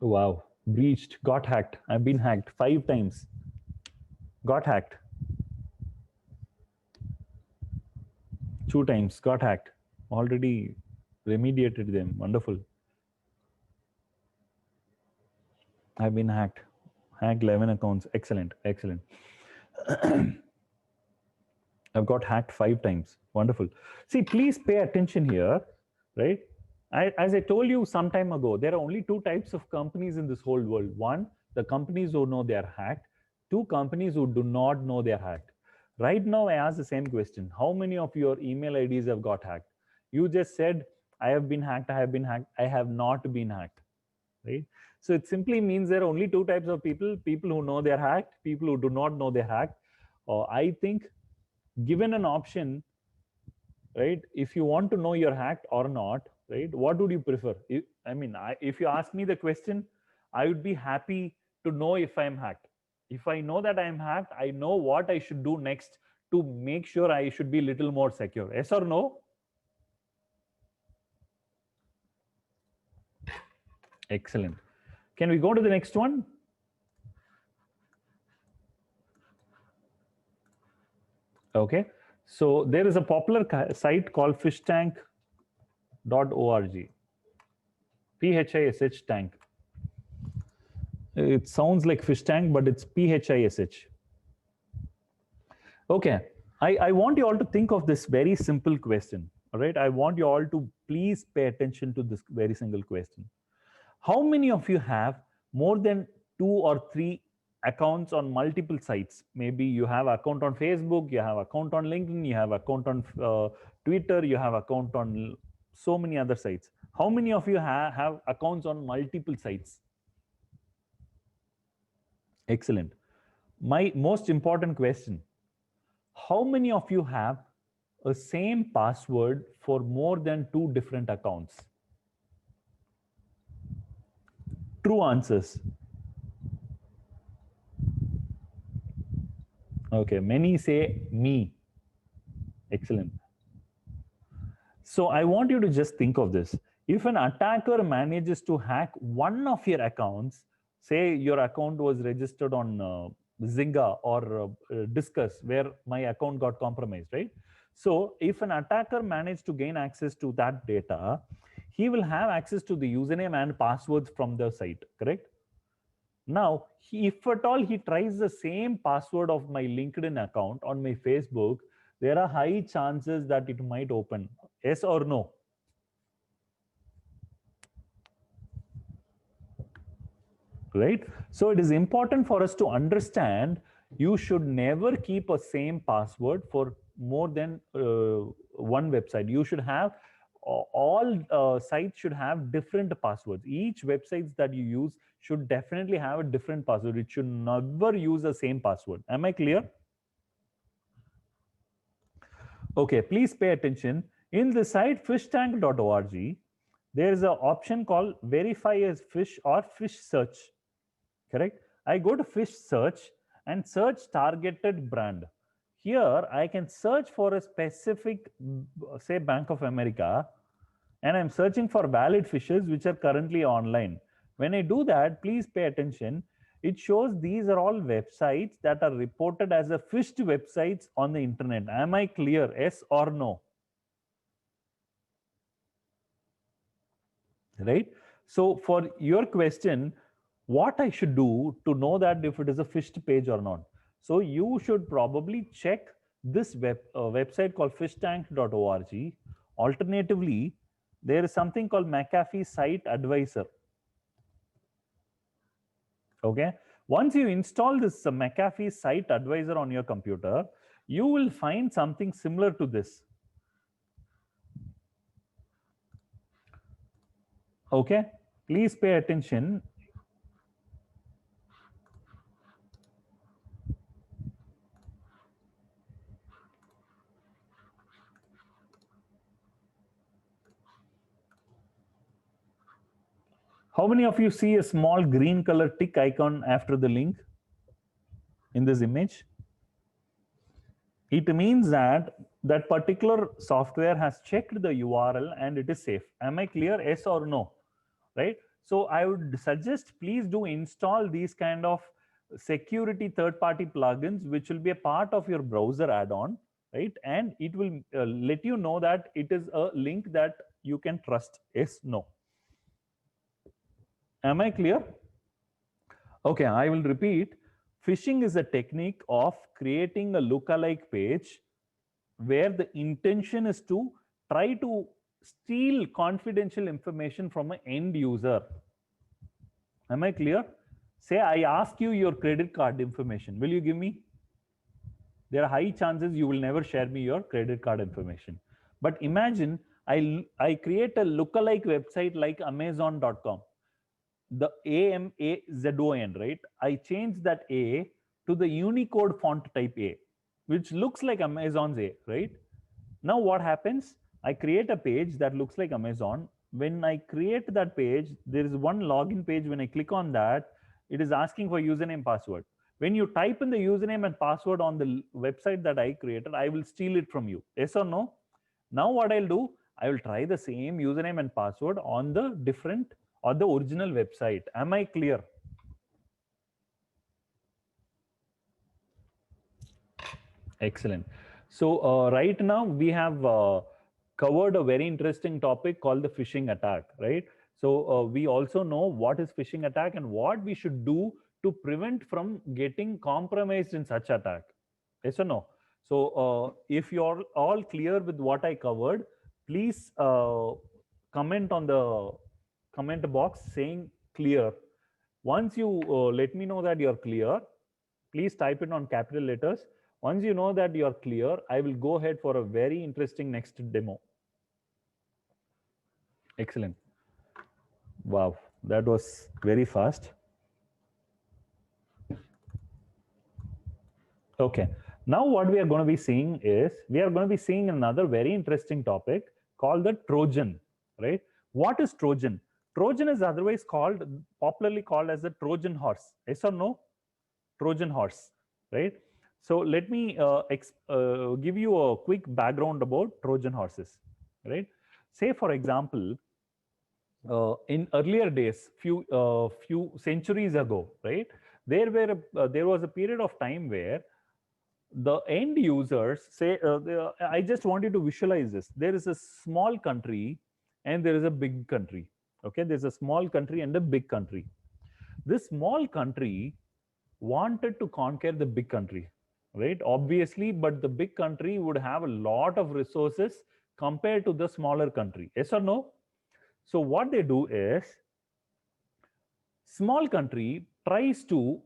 Wow, breached, got hacked. I've been hacked 5 times. Got hacked. 2 times, got hacked. Already remediated them. Wonderful. I've been hacked. Hacked 11 accounts. Excellent, excellent. I've got hacked 5 times. Wonderful. See, please pay attention here, right? As I told you some time ago, there are only 2 types of companies in this whole world. One, the companies who know they are hacked. 2, companies who do not know they are hacked. Right now, I ask the same question. How many of your email IDs have got hacked? You just said, I have been hacked, I have been hacked. I have not been hacked, right? So it simply means there are only 2 types of people who know they're hacked, people who do not know they're hacked. I think given an option, right, if you want to know you're hacked or not, right, what would you prefer? If you ask me the question, I would be happy to know if I'm hacked. If I know that I'm hacked, I know what I should do next to make sure I should be a little more secure. Yes or no? Excellent. Can we go to the next one? Okay. So there is a popular site called phishtank.org. PHISH tank. It sounds like fish tank, but it's PHISH. Okay. I want you all to think of this very simple question. All right. I want you all to please pay attention to this very single question. How many of you have more than 2 or 3 accounts on multiple sites? Maybe you have account on Facebook, you have account on LinkedIn, you have account on Twitter, you have account on so many other sites. How many of you have accounts on multiple sites? Excellent. My most important question, how many of you have a same password for more than 2 different accounts? True answers. Okay, many say me. Excellent. So I want you to just think of this. If an attacker manages to hack one of your accounts, say your account was registered on Zynga or Discuss, where my account got compromised, right? So if an attacker managed to gain access to that data, he will have access to the username and passwords from the site, correct? Now, if at all he tries the same password of my LinkedIn account on my Facebook, there are high chances that it might open. Yes or no? Right? So it is important for us to understand you should never keep a same password for more than one website. You should have all sites should have different passwords. Each websites that you use should definitely have a different password. It should never use the same password. Am I clear? Okay, please pay attention. In the site phishtank.org, there is an option called verify as fish or fish search. Correct? I go to fish search and search targeted brand. Here I can search for a specific, say Bank of America, and I'm searching for valid fishes which are currently online. When I do that, please pay attention. It shows these are all websites that are reported as a fished websites on the internet. Am I clear? Yes or no? Right? So for your question, what I should do to know that if it is a fished page or not? So you should probably check this website called fishtank.org. Alternatively, there is something called McAfee Site Advisor. Okay. Once you install this McAfee Site Advisor on your computer, you will find something similar to this. Okay. Please pay attention. How many of you see a small green color tick icon after the link in this image? It means that that particular software has checked the URL and it is safe. Am I clear? Yes or no? Right? So I would suggest please do install these kind of security third-party plugins, which will be a part of your browser add-on, right? And it will let you know that it is a link that you can trust. Yes, no. Am I clear? Okay, I will repeat. Phishing is a technique of creating a lookalike page where the intention is to try to steal confidential information from an end user. Am I clear? Say I ask you your credit card information. Will you give me? There are high chances you will never share me your credit card information. But imagine I create a lookalike website like Amazon.com. The AMAZON, right? I change that A to the Unicode font type A, which looks like Amazon's A, right? Now what happens? I create a page that looks like Amazon. When I create that page, there is one login page. When I click on that, it is asking for username, password. When you type in the username and password on the website that I created, I will steal it from you. Yes or no? Now what I'll do, I will try the same username and password on the different or the original website. Am I clear? Excellent. So right now we have covered a very interesting topic called the phishing attack, right? So we also know what is phishing attack and what we should do to prevent from getting compromised in such attack. Yes or no? So if you're all clear with what I covered, please comment on the comment box saying clear. Once you let me know that you're clear, please type it on capital letters. Once you know that you're clear, I will go ahead for a very interesting next demo. Excellent. Wow, that was very fast. Okay, now what we are going to be seeing is, we are going to be seeing another very interesting topic called the Trojan, right? What is Trojan? Trojan is otherwise called, popularly called as the Trojan horse. Yes or no? Trojan horse, right? So let me give you a quick background about Trojan horses, right? Say, for example, in earlier days, few centuries ago, right? There was a period of time where the end users say, I just want you to visualize this. There is a small country and there is a big country. Okay, there's a small country and a big country. This small country wanted to conquer the big country, right? Obviously, but the big country would have a lot of resources compared to the smaller country. Yes or no? So what they do is, small country tries to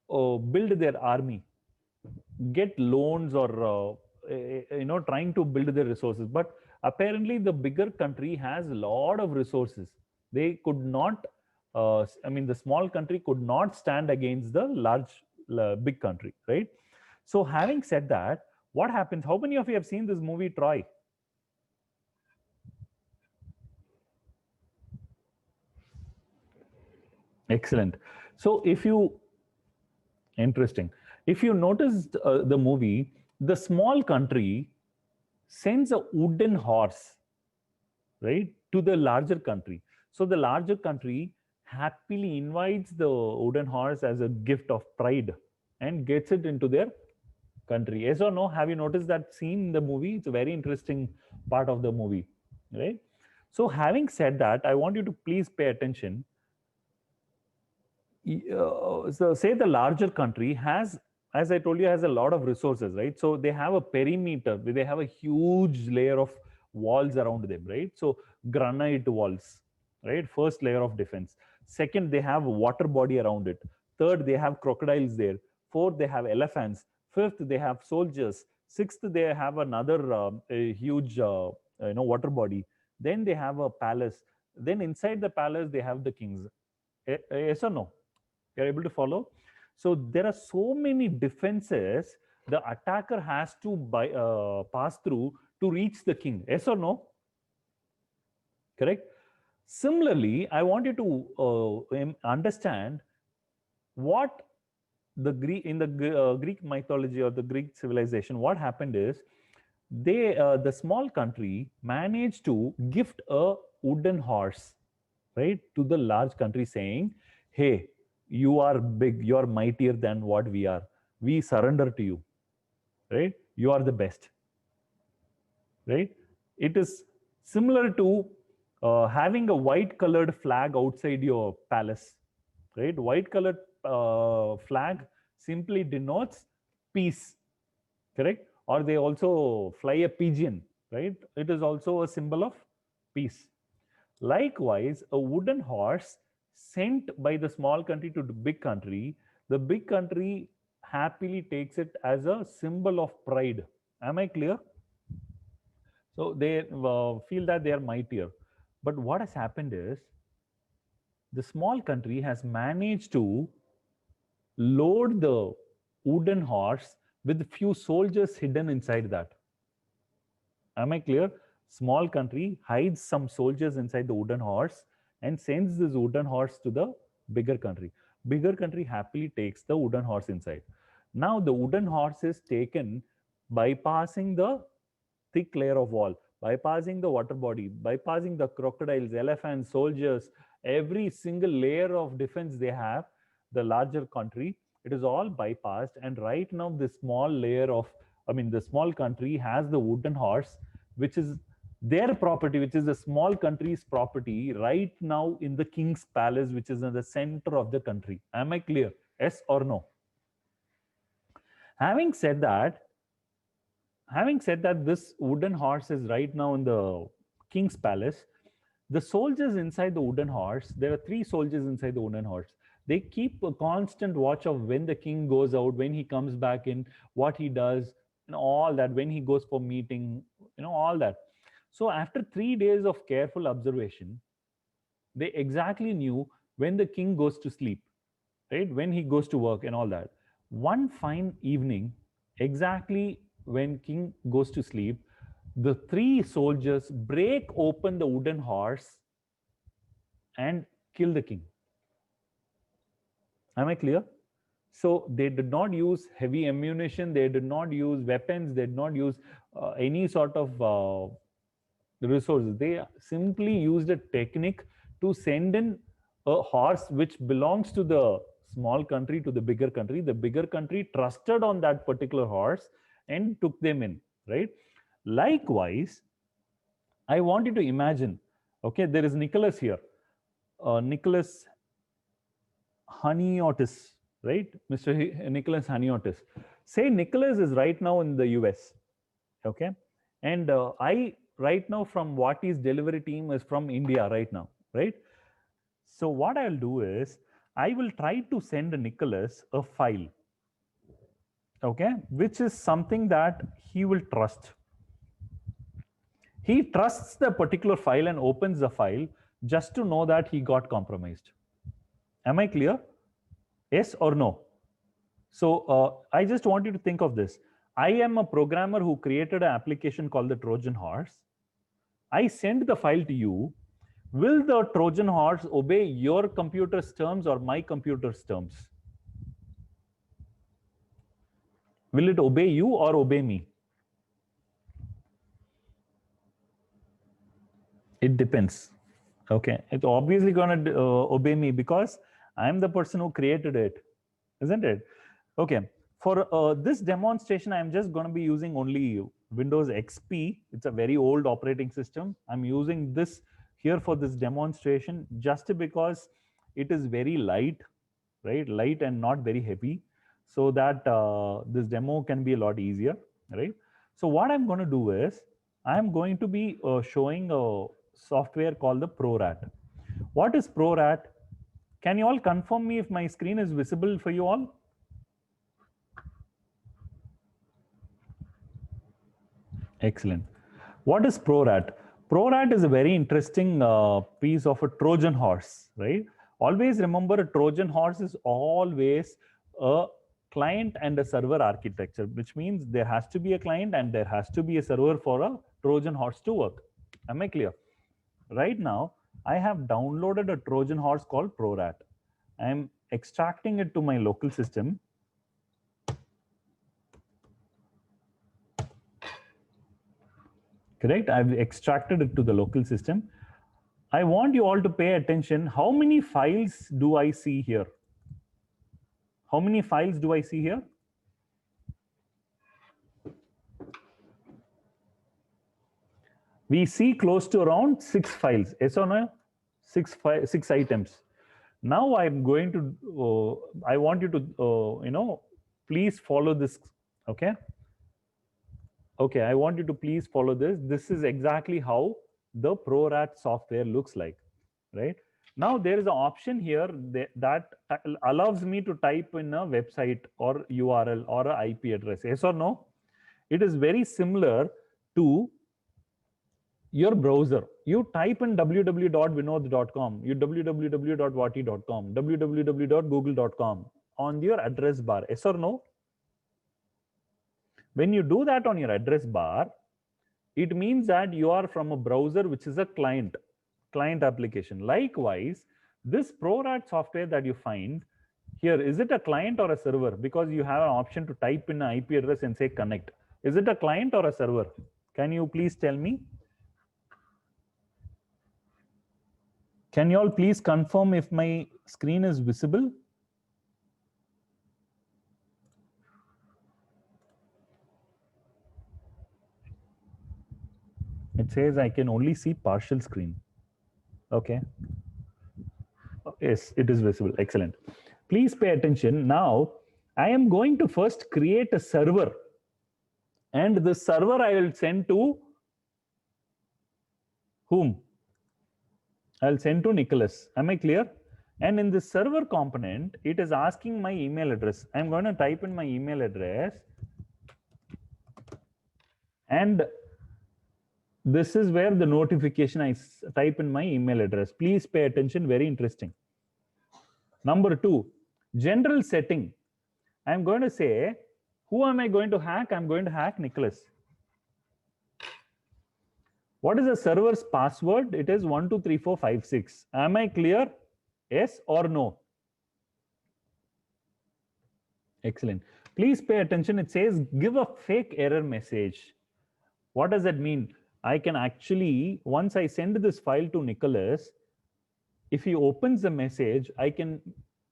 build their army, get loans, or trying to build their resources. But apparently the bigger country has a lot of resources. They could not the small country could not stand against the big country, right? So having said that, what happens? How many of you have seen this movie Troy? Excellent. So interesting. If you noticed the movie, the small country sends a wooden horse, right, to the larger country. So the larger country happily invites the wooden horse as a gift of pride and gets it into their country. Yes or no? Have you noticed that scene in the movie? It's a very interesting part of the movie, right? So having said that, I want you to please pay attention. So say the larger country has as I told you, has a lot of resources, right? So they have a perimeter, they have a huge layer of walls around them, right? So granite walls, right? First layer of defense. Second, they have water body around it. Third, they have crocodiles there. Fourth, they have elephants. Fifth, they have soldiers. Sixth, they have another a huge water body. Then they have a palace. Then inside the palace, they have the kings. Yes or no? You're able to follow? So there are so many defenses the attacker has to pass through to reach the king. Yes or no? Correct? Similarly, I want you to understand what the Greek in the Greek mythology or the Greek civilization. What happened is the small country managed to gift a wooden horse, right, to the large country, saying, "Hey, you are big, you are mightier than what we are. We surrender to you, right? You are the best." Right? It is similar to having a white colored flag outside your palace, right? White colored flag simply denotes peace, correct? Or they also fly a pigeon, right? It is also a symbol of peace. Likewise, a wooden horse sent by the small country to the big country happily takes it as a symbol of pride. Am I clear? So they feel that they are mightier. But what has happened is the small country has managed to load the wooden horse with few soldiers hidden inside that. Am I clear? Small country hides some soldiers inside the wooden horse and sends this wooden horse to the bigger country. Bigger country happily takes the wooden horse inside. Now the wooden horse is taken, bypassing the thick layer of wall, bypassing the water body, bypassing the crocodiles, elephants, soldiers, every single layer of defense they have, the larger country, it is all bypassed. And right now, this small layer of, the small country has the wooden horse, which is their property, which is the small country's property, right now in the king's palace, which is in the center of the country. Am I clear? Yes or no? Having said that, this wooden horse is right now in the king's palace. The soldiers inside the wooden horse, there are 3 soldiers inside the wooden horse. They keep a constant watch of when the king goes out, when he comes back in, what he does, and all that, when he goes for meeting, all that. So after 3 days of careful observation, they exactly knew when the king goes to sleep, right? When he goes to work and all that. One fine evening, exactly when king goes to sleep, the 3 soldiers break open the wooden horse and kill the king. Am I clear? So they did not use heavy ammunition, they did not use weapons, they did not use any sort of resources. They simply used a technique to send in a horse which belongs to the small country to the bigger country. The bigger country trusted on that particular horse and took them in, right? Likewise, I want you to imagine, okay, there is Nicholas here. Nicholas Haniotis, right? Mr. Nicholas Haniotis. Say Nicholas is right now in the US, okay? And I, right now, from Wati's delivery team is from India right now, right? So what I'll do is, I will try to send Nicholas a file, okay, which is something that he will trust. He trusts the particular file and opens the file just to know that he got compromised. Am I clear? Yes or no? So I just want you to think of this. I am a programmer who created an application called the Trojan Horse. I send the file to you. Will the Trojan horse obey your computer's terms or my computer's terms? Will it obey you or obey me? It depends. Okay, it's obviously going to obey me because I'm the person who created it, isn't it? Okay, for this demonstration, I'm just going to be using only Windows XP. It's a very old operating system. I'm using this here for this demonstration just because it is very light, right? Light and not very heavy. so that this demo can be a lot easier, right? So what I'm going to do is I'm going to be showing a software called the ProRat. What is ProRat? Can you all confirm me if my screen is visible for you all? Excellent. What is ProRat? ProRat is a very interesting piece of a Trojan horse, right? Always remember, a Trojan horse is always a client and a server architecture, which means there has to be a client and there has to be a server for a Trojan horse to work. Am I clear? Right now, I have downloaded a Trojan horse called ProRat. I'm extracting it to my local system. Correct? I've extracted it to the local system. I want you all to pay attention. How many files do I see here? How many files do I see here? We see close to around 6 files. Yes or no? 6 items. Now I'm going to, I want you to, please follow this. Okay. Okay. I want you to please follow this. This is exactly how the ProRat software looks like, right? Now there is an option here that allows me to type in a website or URL or an IP address. Yes or no? It is very similar to your browser. You type in www.vinod.com, you www.vati.com, www.google.com on your address bar. Yes or no? When you do that on your address bar, it means that you are from a browser which is a client application. Likewise, this ProRat software that you find here, is it a client or a server? Because you have an option to type in an IP address and say connect. Is it a client or a server? Can you please tell me? Can you all please confirm if my screen is visible? It says I can only see partial screen. Okay. Yes, it is visible. Excellent. Please pay attention. Now, I am going to first create a server. And the server I will send to whom? I'll send to Nicholas. Am I clear? And in the server component, it is asking my email address. I'm going to type in my email address. And this is where the notification I type in my email address. Please pay attention. Very interesting. Number 2, general setting. I'm going to say, who am I going to hack? I'm going to hack Nicholas. What is the server's password? It is 123456. Am I clear? Yes or no? Excellent. Please pay attention. It says give a fake error message. What does that mean? I can actually, once I send this file to Nicholas, if he opens the message, I can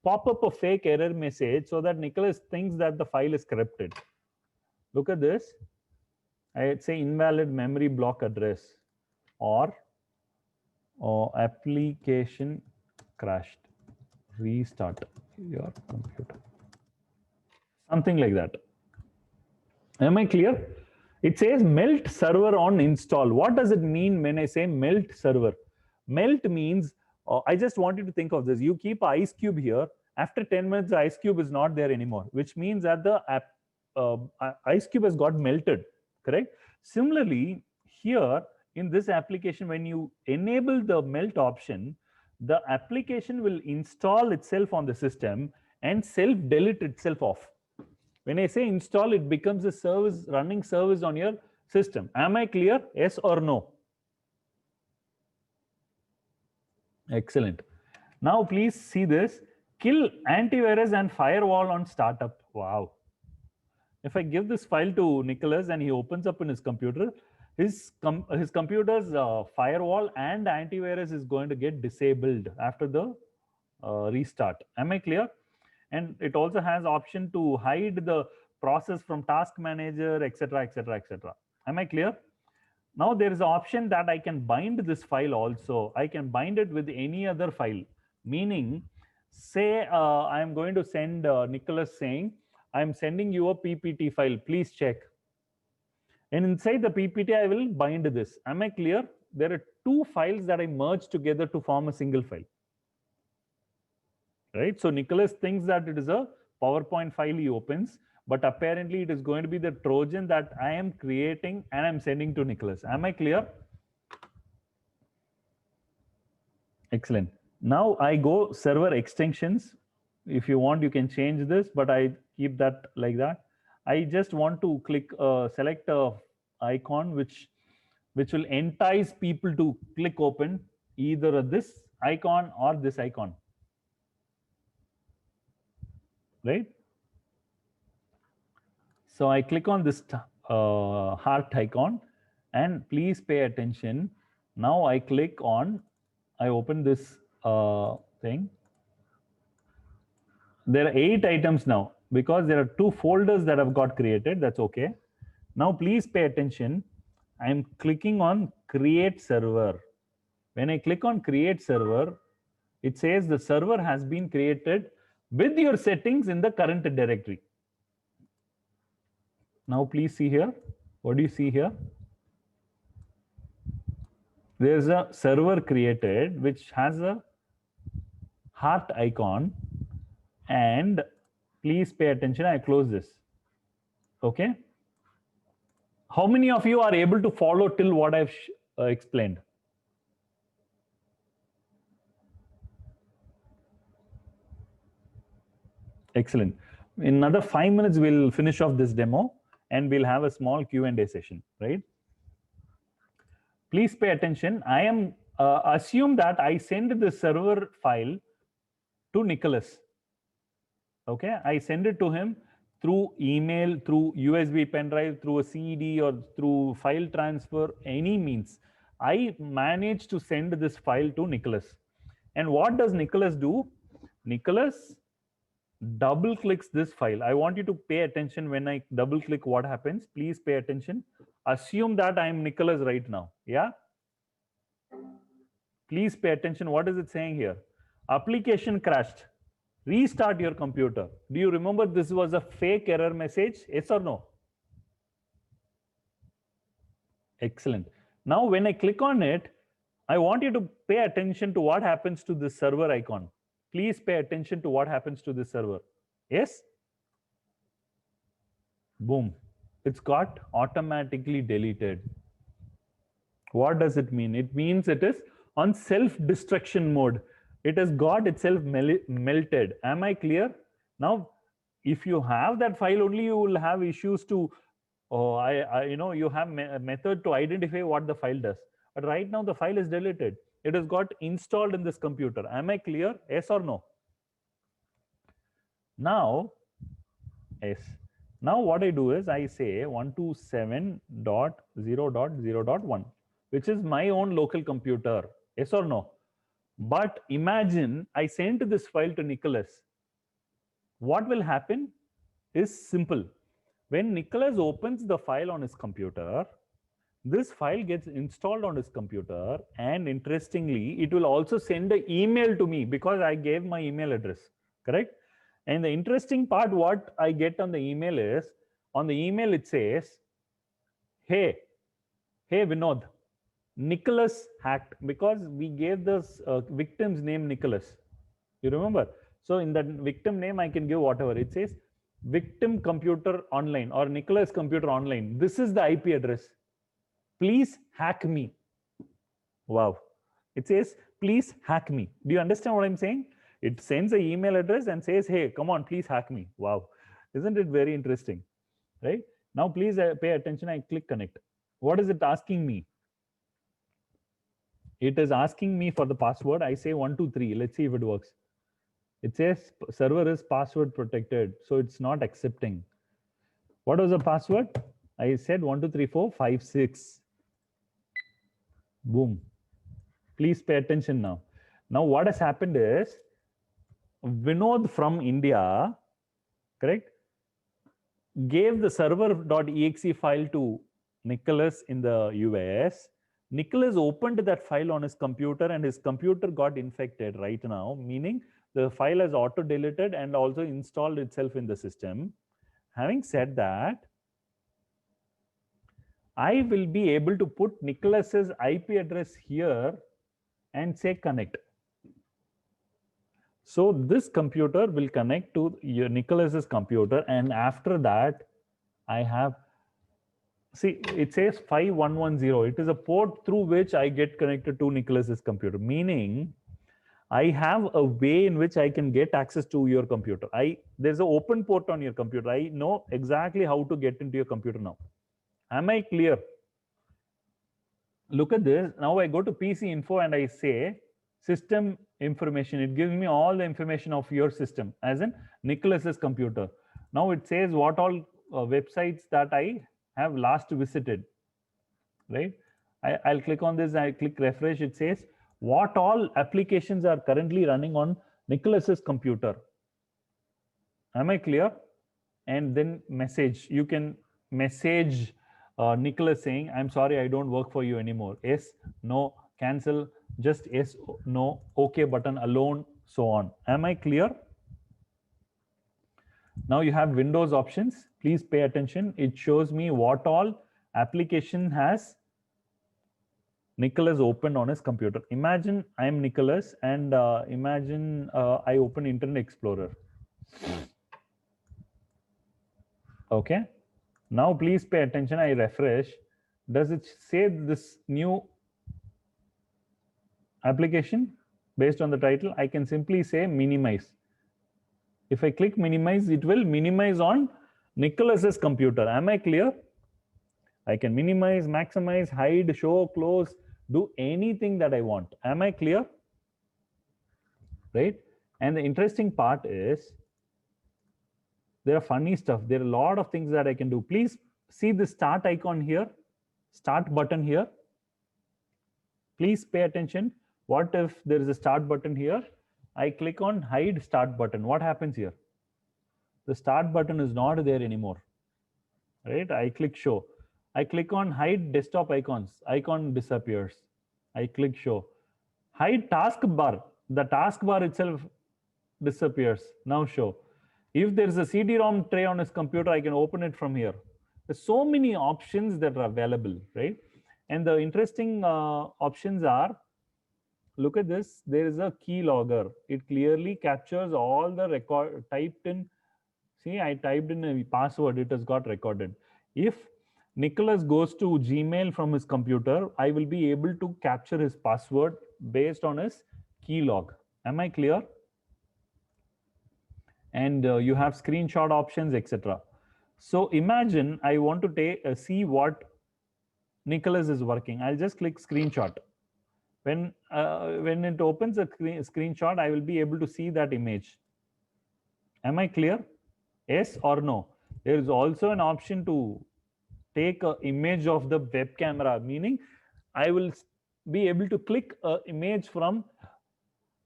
pop up a fake error message so that Nicholas thinks that the file is corrupted. Look at this. I'd say invalid memory block address or application crashed. Restart your computer. Something like that. Am I clear? It says melt server on install. What does it mean when I say melt server? Melt means, I just want you to think of this. You keep ice cube here. After 10 minutes, the ice cube is not there anymore, which means that the ice cube has got melted, correct? Similarly, here in this application, when you enable the melt option, the application will install itself on the system and self-delete itself off. When I say install, it becomes a service, running service on your system. Am I clear? Yes or no? Excellent. Now please see this. Kill antivirus and firewall on startup. Wow. If I give this file to Nicholas and he opens up in his computer, his computer's firewall and antivirus is going to get disabled after the restart. Am I clear? And it also has option to hide the process from task manager, etc., etc., etc. Am I clear? Now there is an option that I can bind this file also. I can bind it with any other file. Meaning, say I am going to send Nicholas saying, I'm sending you a PPT file. Please check. And inside the PPT, I will bind this. Am I clear? There are two files that I merged together to form a single file. Right? So Nicholas thinks that it is a PowerPoint file he opens, but apparently it is going to be the Trojan that I am creating and I'm sending to Nicholas. Am I clear? Excellent. Now I go server extensions. If you want, you can change this, but I keep that like that. I just want to click, select a icon which will entice people to click open either this icon or this icon, right? So I click on this heart icon, and please pay attention. Now I click on, I open this thing. There are 8 items now because there are 2 folders that have got created. That's okay. Now please pay attention. I'm clicking on create server. When I click on create server, it says the server has been created with your settings in the current directory. Now please see here. What do you see here? There's a server created which has a heart icon, and please pay attention. I close this. Okay. How many of you are able to follow till what I've explained? Excellent. In another 5 minutes, we'll finish off this demo and we'll have a small Q&A session, right? Please pay attention. I am assume that I send the server file to Nicholas. Okay, I send it to him through email, through USB pen drive, through a CD, or through file transfer, any means. I manage to send this file to Nicholas. And what does Nicholas do? Nicholas double clicks this file. I want you to pay attention when I double click what happens. Please pay attention. Assume that I'm Nicholas right now. Yeah. Please pay attention. What is it saying here? Application crashed. Restart your computer. Do you remember this was a fake error message? Yes or no? Excellent. Now, when I click on it, I want you to pay attention to what happens to this server icon. Please pay attention to what happens to this server. Yes? Boom. It's got automatically deleted. What does it mean? It means it is on self-destruction mode. It has got itself melted. Am I clear? Now, if you have that file only, you will have issues to, you have a method to identify what the file does. But right now, the file is deleted. It has got installed in this computer. Am I clear? Yes or no? Now, yes. Now what I do is I say 127.0.0.1, which is my own local computer. Yes or no? But imagine I sent this file to Nicholas. What will happen is simple. When Nicholas opens the file on his computer, this file gets installed on his computer, and interestingly, it will also send an email to me because I gave my email address, correct? And the interesting part, what I get on the email is, on the email it says, hey Vinod, Nicholas hacked, because we gave this victim's name Nicholas. You remember? So in that victim name, I can give whatever. It says victim computer online or Nicholas computer online. This is the IP address. Please hack me. Wow. It says, please hack me. Do you understand what I'm saying? It sends an email address and says, hey, come on, please hack me. Wow. Isn't it very interesting? Right? Now, please pay attention. I click connect. What is it asking me? It is asking me for the password. I say 123. Let's see if it works. It says server is password protected, so it's not accepting. What was the password? I said 123456. Boom. Please pay attention now. Now what has happened is Vinod from India, correct, gave the server.exe file to Nicholas in the US. Nicholas opened that file on his computer and his computer got infected right now, meaning the file has auto-deleted and also installed itself in the system. Having said that, I will be able to put Nicholas's IP address here and say connect. So this computer will connect to your Nicholas's computer, and after that, I have, see, it says 5110. It is a port through which I get connected to Nicholas's computer, meaning I have a way in which I can get access to your computer. There's an open port on your computer. I know exactly how to get into your computer now. Am I clear? Look at this. Now I go to PC info and I say system information. It gives me all the information of your system, as in Nicholas's computer. Now it says what all websites that I have last visited, right? I'll click on this. I click refresh. It says what all applications are currently running on Nicholas's computer. Am I clear? And then message. You can message Nicholas saying, I'm sorry, I don't work for you anymore. Yes, no, cancel, just yes, no, okay button alone, so on. Am I clear? Now you have Windows options. Please pay attention. It shows me what all application has Nicholas opened on his computer. Imagine I'm Nicholas, and imagine I open Internet Explorer. Okay. Now please pay attention. I refresh. Does it say this new application based on the title? I can simply say minimize. If I click minimize, it will minimize on Nicholas's computer. Am I clear? I can minimize, maximize, hide, show, close, do anything that I want. Am I clear? Right? And the interesting part is there are funny stuff. There are a lot of things that I can do. Please see the start icon here, start button here. Please pay attention. What if there is a start button here? I click on hide start button. What happens here? The start button is not there anymore. Right? I click show. I click on hide desktop icons. Icon disappears. I click show. Hide taskbar. The taskbar itself disappears. Now show. If there is a CD-ROM tray on his computer, I can open it from here. There's so many options that are available, right? And the interesting options are, look at this, there is a keylogger. It clearly captures all the record typed in. See, I typed in a password, it has got recorded. If Nicholas goes to Gmail from his computer, I will be able to capture his password based on his keylog. Am I clear? And you have screenshot options, etc. So imagine I want to see what Nicholas is working. I'll just click screenshot. When it opens a screenshot, I will be able to see that image. Am I clear? Yes or no? There is also an option to take an image of the web camera, meaning I will be able to click an image from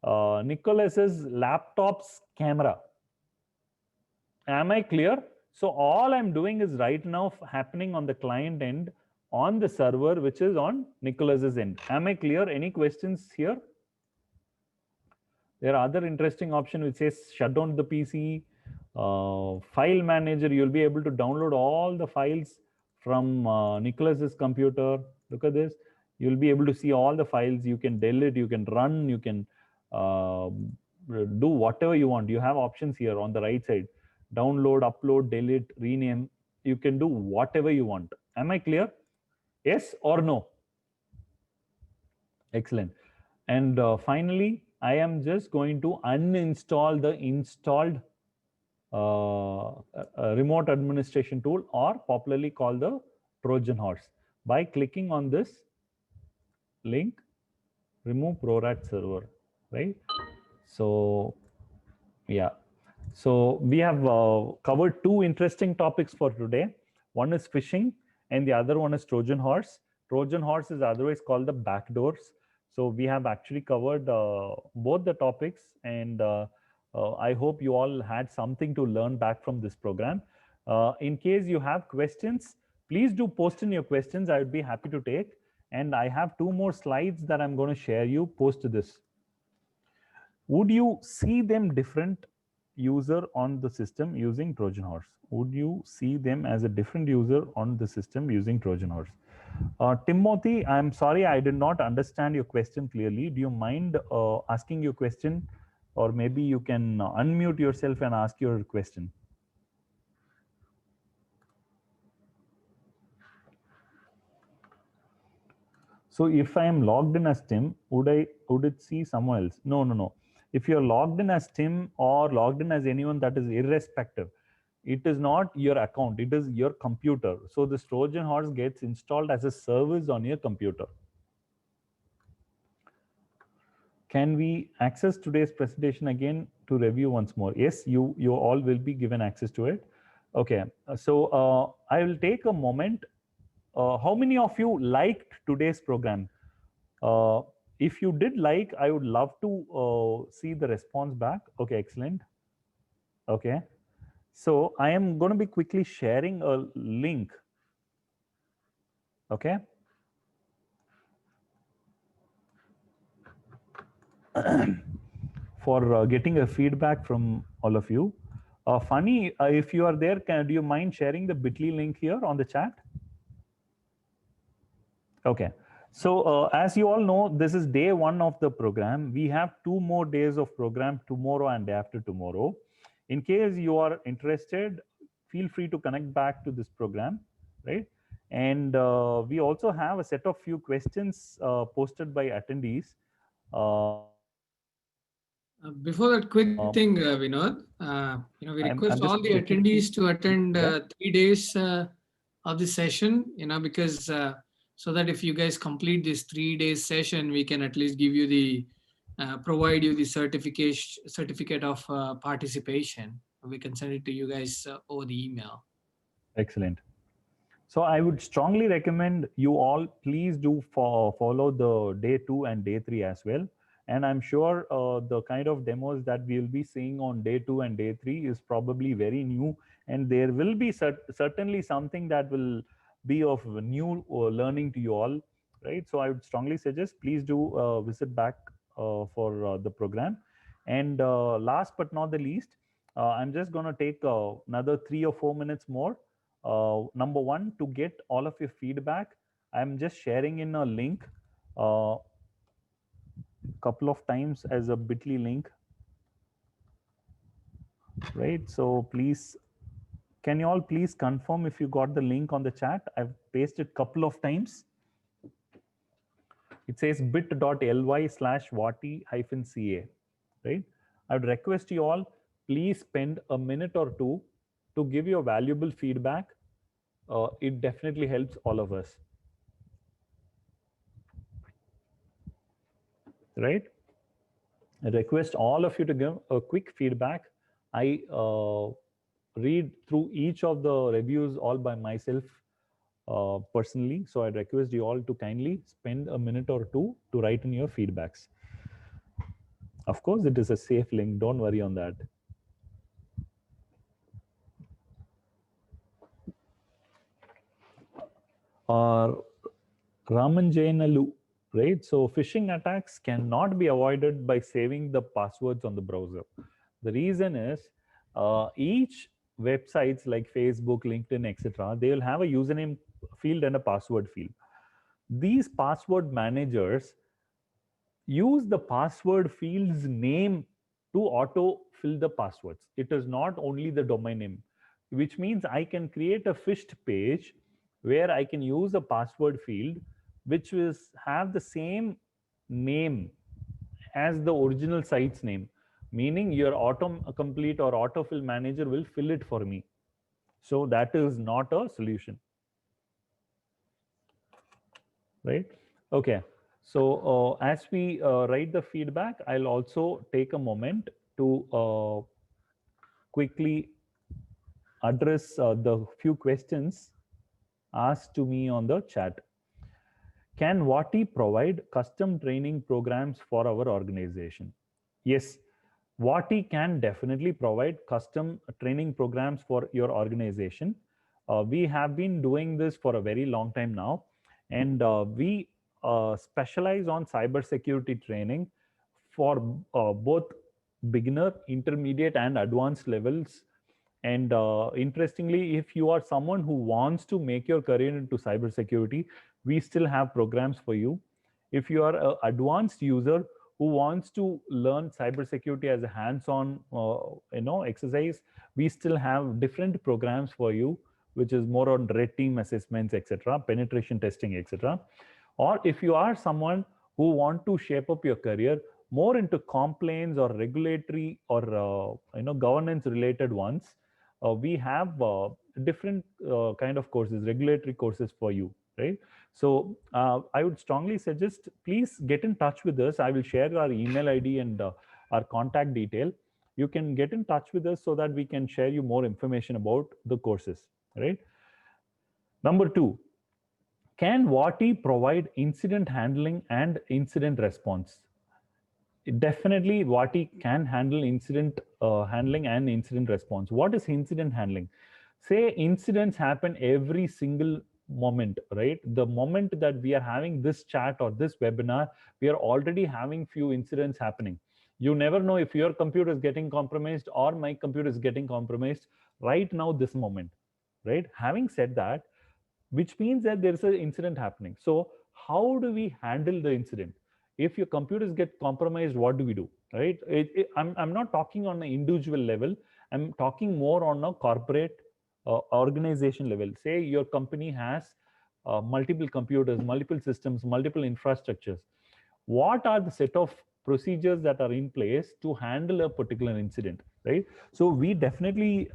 Nicholas's laptop's camera. Am I clear? So all I'm doing is right now happening on the client end on the server, which is on Nicholas's end. Am I clear? Any questions here? There are other interesting options which says shut down the PC, file manager. You'll be able to download all the files from Nicholas's computer. Look at this. You'll be able to see all the files. You can delete, you can run, you can do whatever you want. You have options here on the right side. Download, upload, delete, rename. You can do whatever you want. Am I clear? Yes or no? Excellent. And finally, I am just going to uninstall the installed remote administration tool, or popularly called the Trojan horse, by clicking on this link, remove ProRat server, right? So yeah. So we have covered two interesting topics for today. One is phishing and the other one is Trojan horse. Trojan horse is otherwise called the backdoors. So we have actually covered both the topics, and I hope you all had something to learn back from this program. In case you have questions, please do post in your questions. I would be happy to take. And I have two more slides that I'm going to share you post this. Would you see them different user on the system using Trojan horse? Would you see them as a different user on the system using Trojan horse? Timothy, I'm sorry, I did not understand your question clearly. Do you mind asking your question, or maybe you can unmute yourself and ask your question? So if I am logged in as Tim, would it see someone else? No, no, no. If you're logged in as Tim or logged in as anyone, that is irrespective. It is not your account, it is your computer. So this Trojan horse gets installed as a service on your computer. Can we access today's presentation again to review once more? Yes, you all will be given access to it. Okay, so I will take a moment. How many of you liked today's program? If you did like, I would love to see the response back. Okay, excellent. Okay, so I am going to be quickly sharing a link. Okay. For getting a feedback from all of you. Funny, if you are there, do you mind sharing the bit.ly link here on the chat? Okay. So as you all know, this is day 1 of the program. We have 2 more days of program, tomorrow and day after tomorrow. In case you are interested, feel free to connect back to this program, right? And we also have a set of few questions posted by attendees. Before that, quick thing, Vinod, we request all the attendees to attend 3 days of the session, because so that if you guys complete this 3 days session, we can at least give you the provide you the certificate of participation. We can send it to you guys over the email. Excellent. So I would strongly recommend you all please do follow the day 2 and day 3 as well. And I'm sure the kind of demos that we'll be seeing on day 2 and day 3 is probably very new. And there will be certainly something that will be of new learning to you all, right? So I would strongly suggest please do visit back for the program. And last but not the least, I'm just going to take another 3 or 4 minutes more. Number 1, to get all of your feedback, I'm just sharing in a link couple of times as a bit.ly link, right? So please, can you all please confirm if you got the link on the chat? I've pasted couple of times. It says bit.ly/vati-ca, right? I would request you all, please spend a minute or two to give your valuable feedback. It definitely helps all of us, right? I request all of you to give a quick feedback. I read through each of the reviews all by myself personally. So I request you all to kindly spend a minute or two to write in your feedbacks. Of course, it is a safe link. Don't worry on that. Ramanjanalu, right? So phishing attacks cannot be avoided by saving the passwords on the browser. The reason is each websites like Facebook, LinkedIn, etc., they will have a username field and a password field. These password managers use the password field's name to auto fill the passwords. It is not only the domain name, which means I can create a phished page where I can use a password field which will have the same name as the original site's name, meaning your autocomplete or autofill manager will fill it for me. So that is not a solution, right? Okay. So as we write the feedback, I'll also take a moment to quickly address the few questions asked to me on the chat. Can Vati provide custom training programs for our organization? Yes, Vati can definitely provide custom training programs for your organization. We have been doing this for a very long time now, and we specialize on cybersecurity training for both beginner, intermediate, and advanced levels. And interestingly, if you are someone who wants to make your career into cybersecurity, we still have programs for you. If you are an advanced user who wants to learn cybersecurity as a hands-on, exercise, we still have different programs for you, which is more on red team assessments, etc., penetration testing, etc. Or if you are someone who want to shape up your career more into compliance or regulatory or governance related ones, we have different kind of courses, regulatory courses for you, right? So I would strongly suggest, please get in touch with us. I will share our email ID and our contact detail. You can get in touch with us so that we can share you more information about the courses, right? Number two, can WATI provide incident handling and incident response? Definitely, WATI can handle incident handling and incident response. What is incident handling? Say incidents happen every single moment, right? The moment that we are having this chat or this webinar, we are already having few incidents happening. You never know if your computer is getting compromised or my computer is getting compromised right now, this moment, right? Having said that, which means that there is an incident happening. So how do we handle the incident? If your computers get compromised, what do we do, right? I'm not talking on an individual level. I'm talking more on a corporate organization level. Say your company has multiple computers, multiple systems, multiple infrastructures. What are the set of procedures that are in place to handle a particular incident, right? So we definitely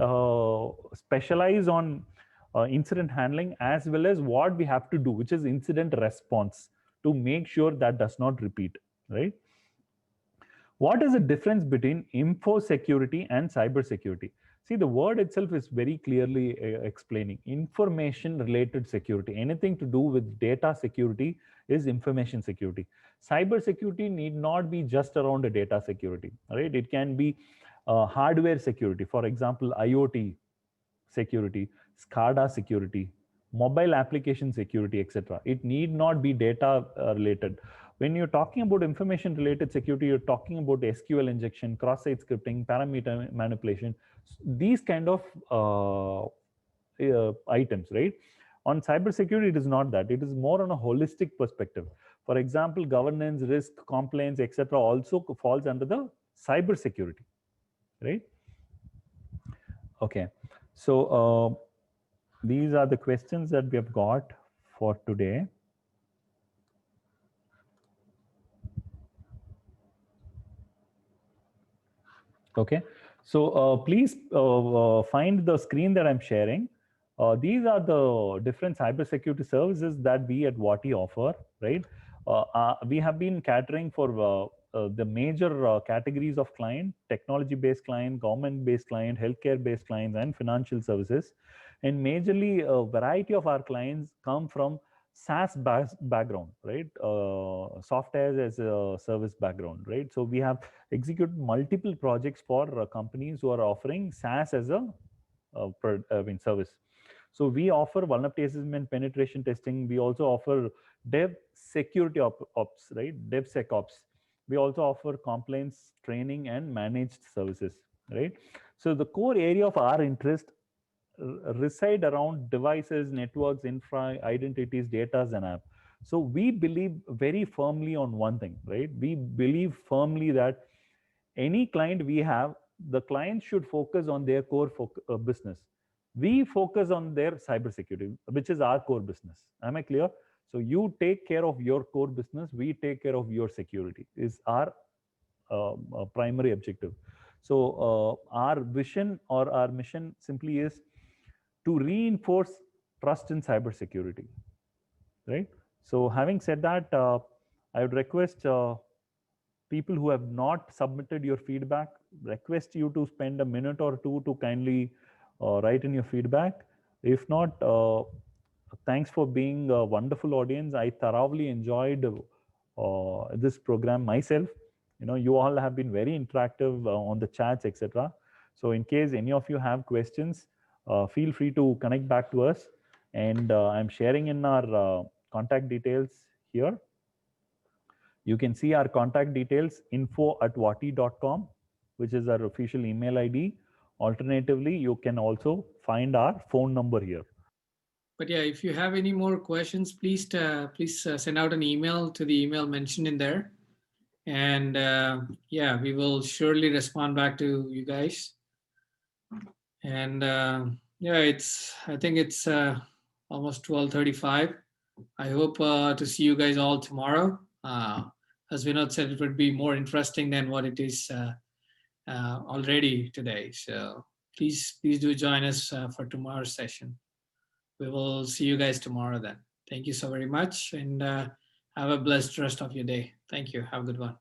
specialize on incident handling, as well as what we have to do, which is incident response, to make sure that does not repeat, right? What is the difference between info security and cyber security? See, the word itself is very clearly explaining information related security. Anything to do with data security is information security. Cyber security need not be just around a data security, right? It can be hardware security, for example, IoT security, SCADA security, mobile application security, etc. It need not be data related. When you're talking about information related security, you're talking about SQL injection, cross-site scripting, parameter manipulation, these kind of items, right? On cybersecurity, it is not that. It is more on a holistic perspective. For example, governance, risk, compliance, etc. also falls under the cybersecurity, right? Okay, so these are the questions that we have got for today. Okay, so please find the screen that I'm sharing. These are the different cybersecurity services that we at WATI offer, right? We have been catering for the major categories of client: technology-based client, government-based client, healthcare-based clients, and financial services. And majorly, a variety of our clients come from SaaS background, right? Software as a service background, right? So we have executed multiple projects for companies who are offering SaaS as a service. So we offer vulnerability assessment, penetration testing. We also offer dev security ops, right? DevSecOps. We also offer compliance training and managed services, right? So the core area of our interest reside around devices, networks, infra, identities, data, and app. So we believe very firmly on one thing, right? We believe firmly that any client we have, the client should focus on their core business. We focus on their cybersecurity, which is our core business. Am I clear? So you take care of your core business, we take care of your security, is our primary objective. So our vision or our mission simply is to reinforce trust in cybersecurity, right? So having said that, I would request people who have not submitted your feedback, request you to spend a minute or two to kindly write in your feedback. If not, thanks for being a wonderful audience. I thoroughly enjoyed this program myself. You know, you all have been very interactive on the chats, etc. So in case any of you have questions, feel free to connect back to us. And I'm sharing in our contact details here. You can see our contact details, info@wati.com. which is our official email ID. Alternatively, you can also find our phone number here. But yeah, if you have any more questions, please send out an email to the email mentioned in there, and yeah, we will surely respond back to you guys. And yeah, I think it's almost 12:35. I hope to see you guys all tomorrow. As Vinod said, it would be more interesting than what it is already today. So please do join us for tomorrow's session. We will see you guys tomorrow then. Thank you so very much, and have a blessed rest of your day. Thank you. Have a good one.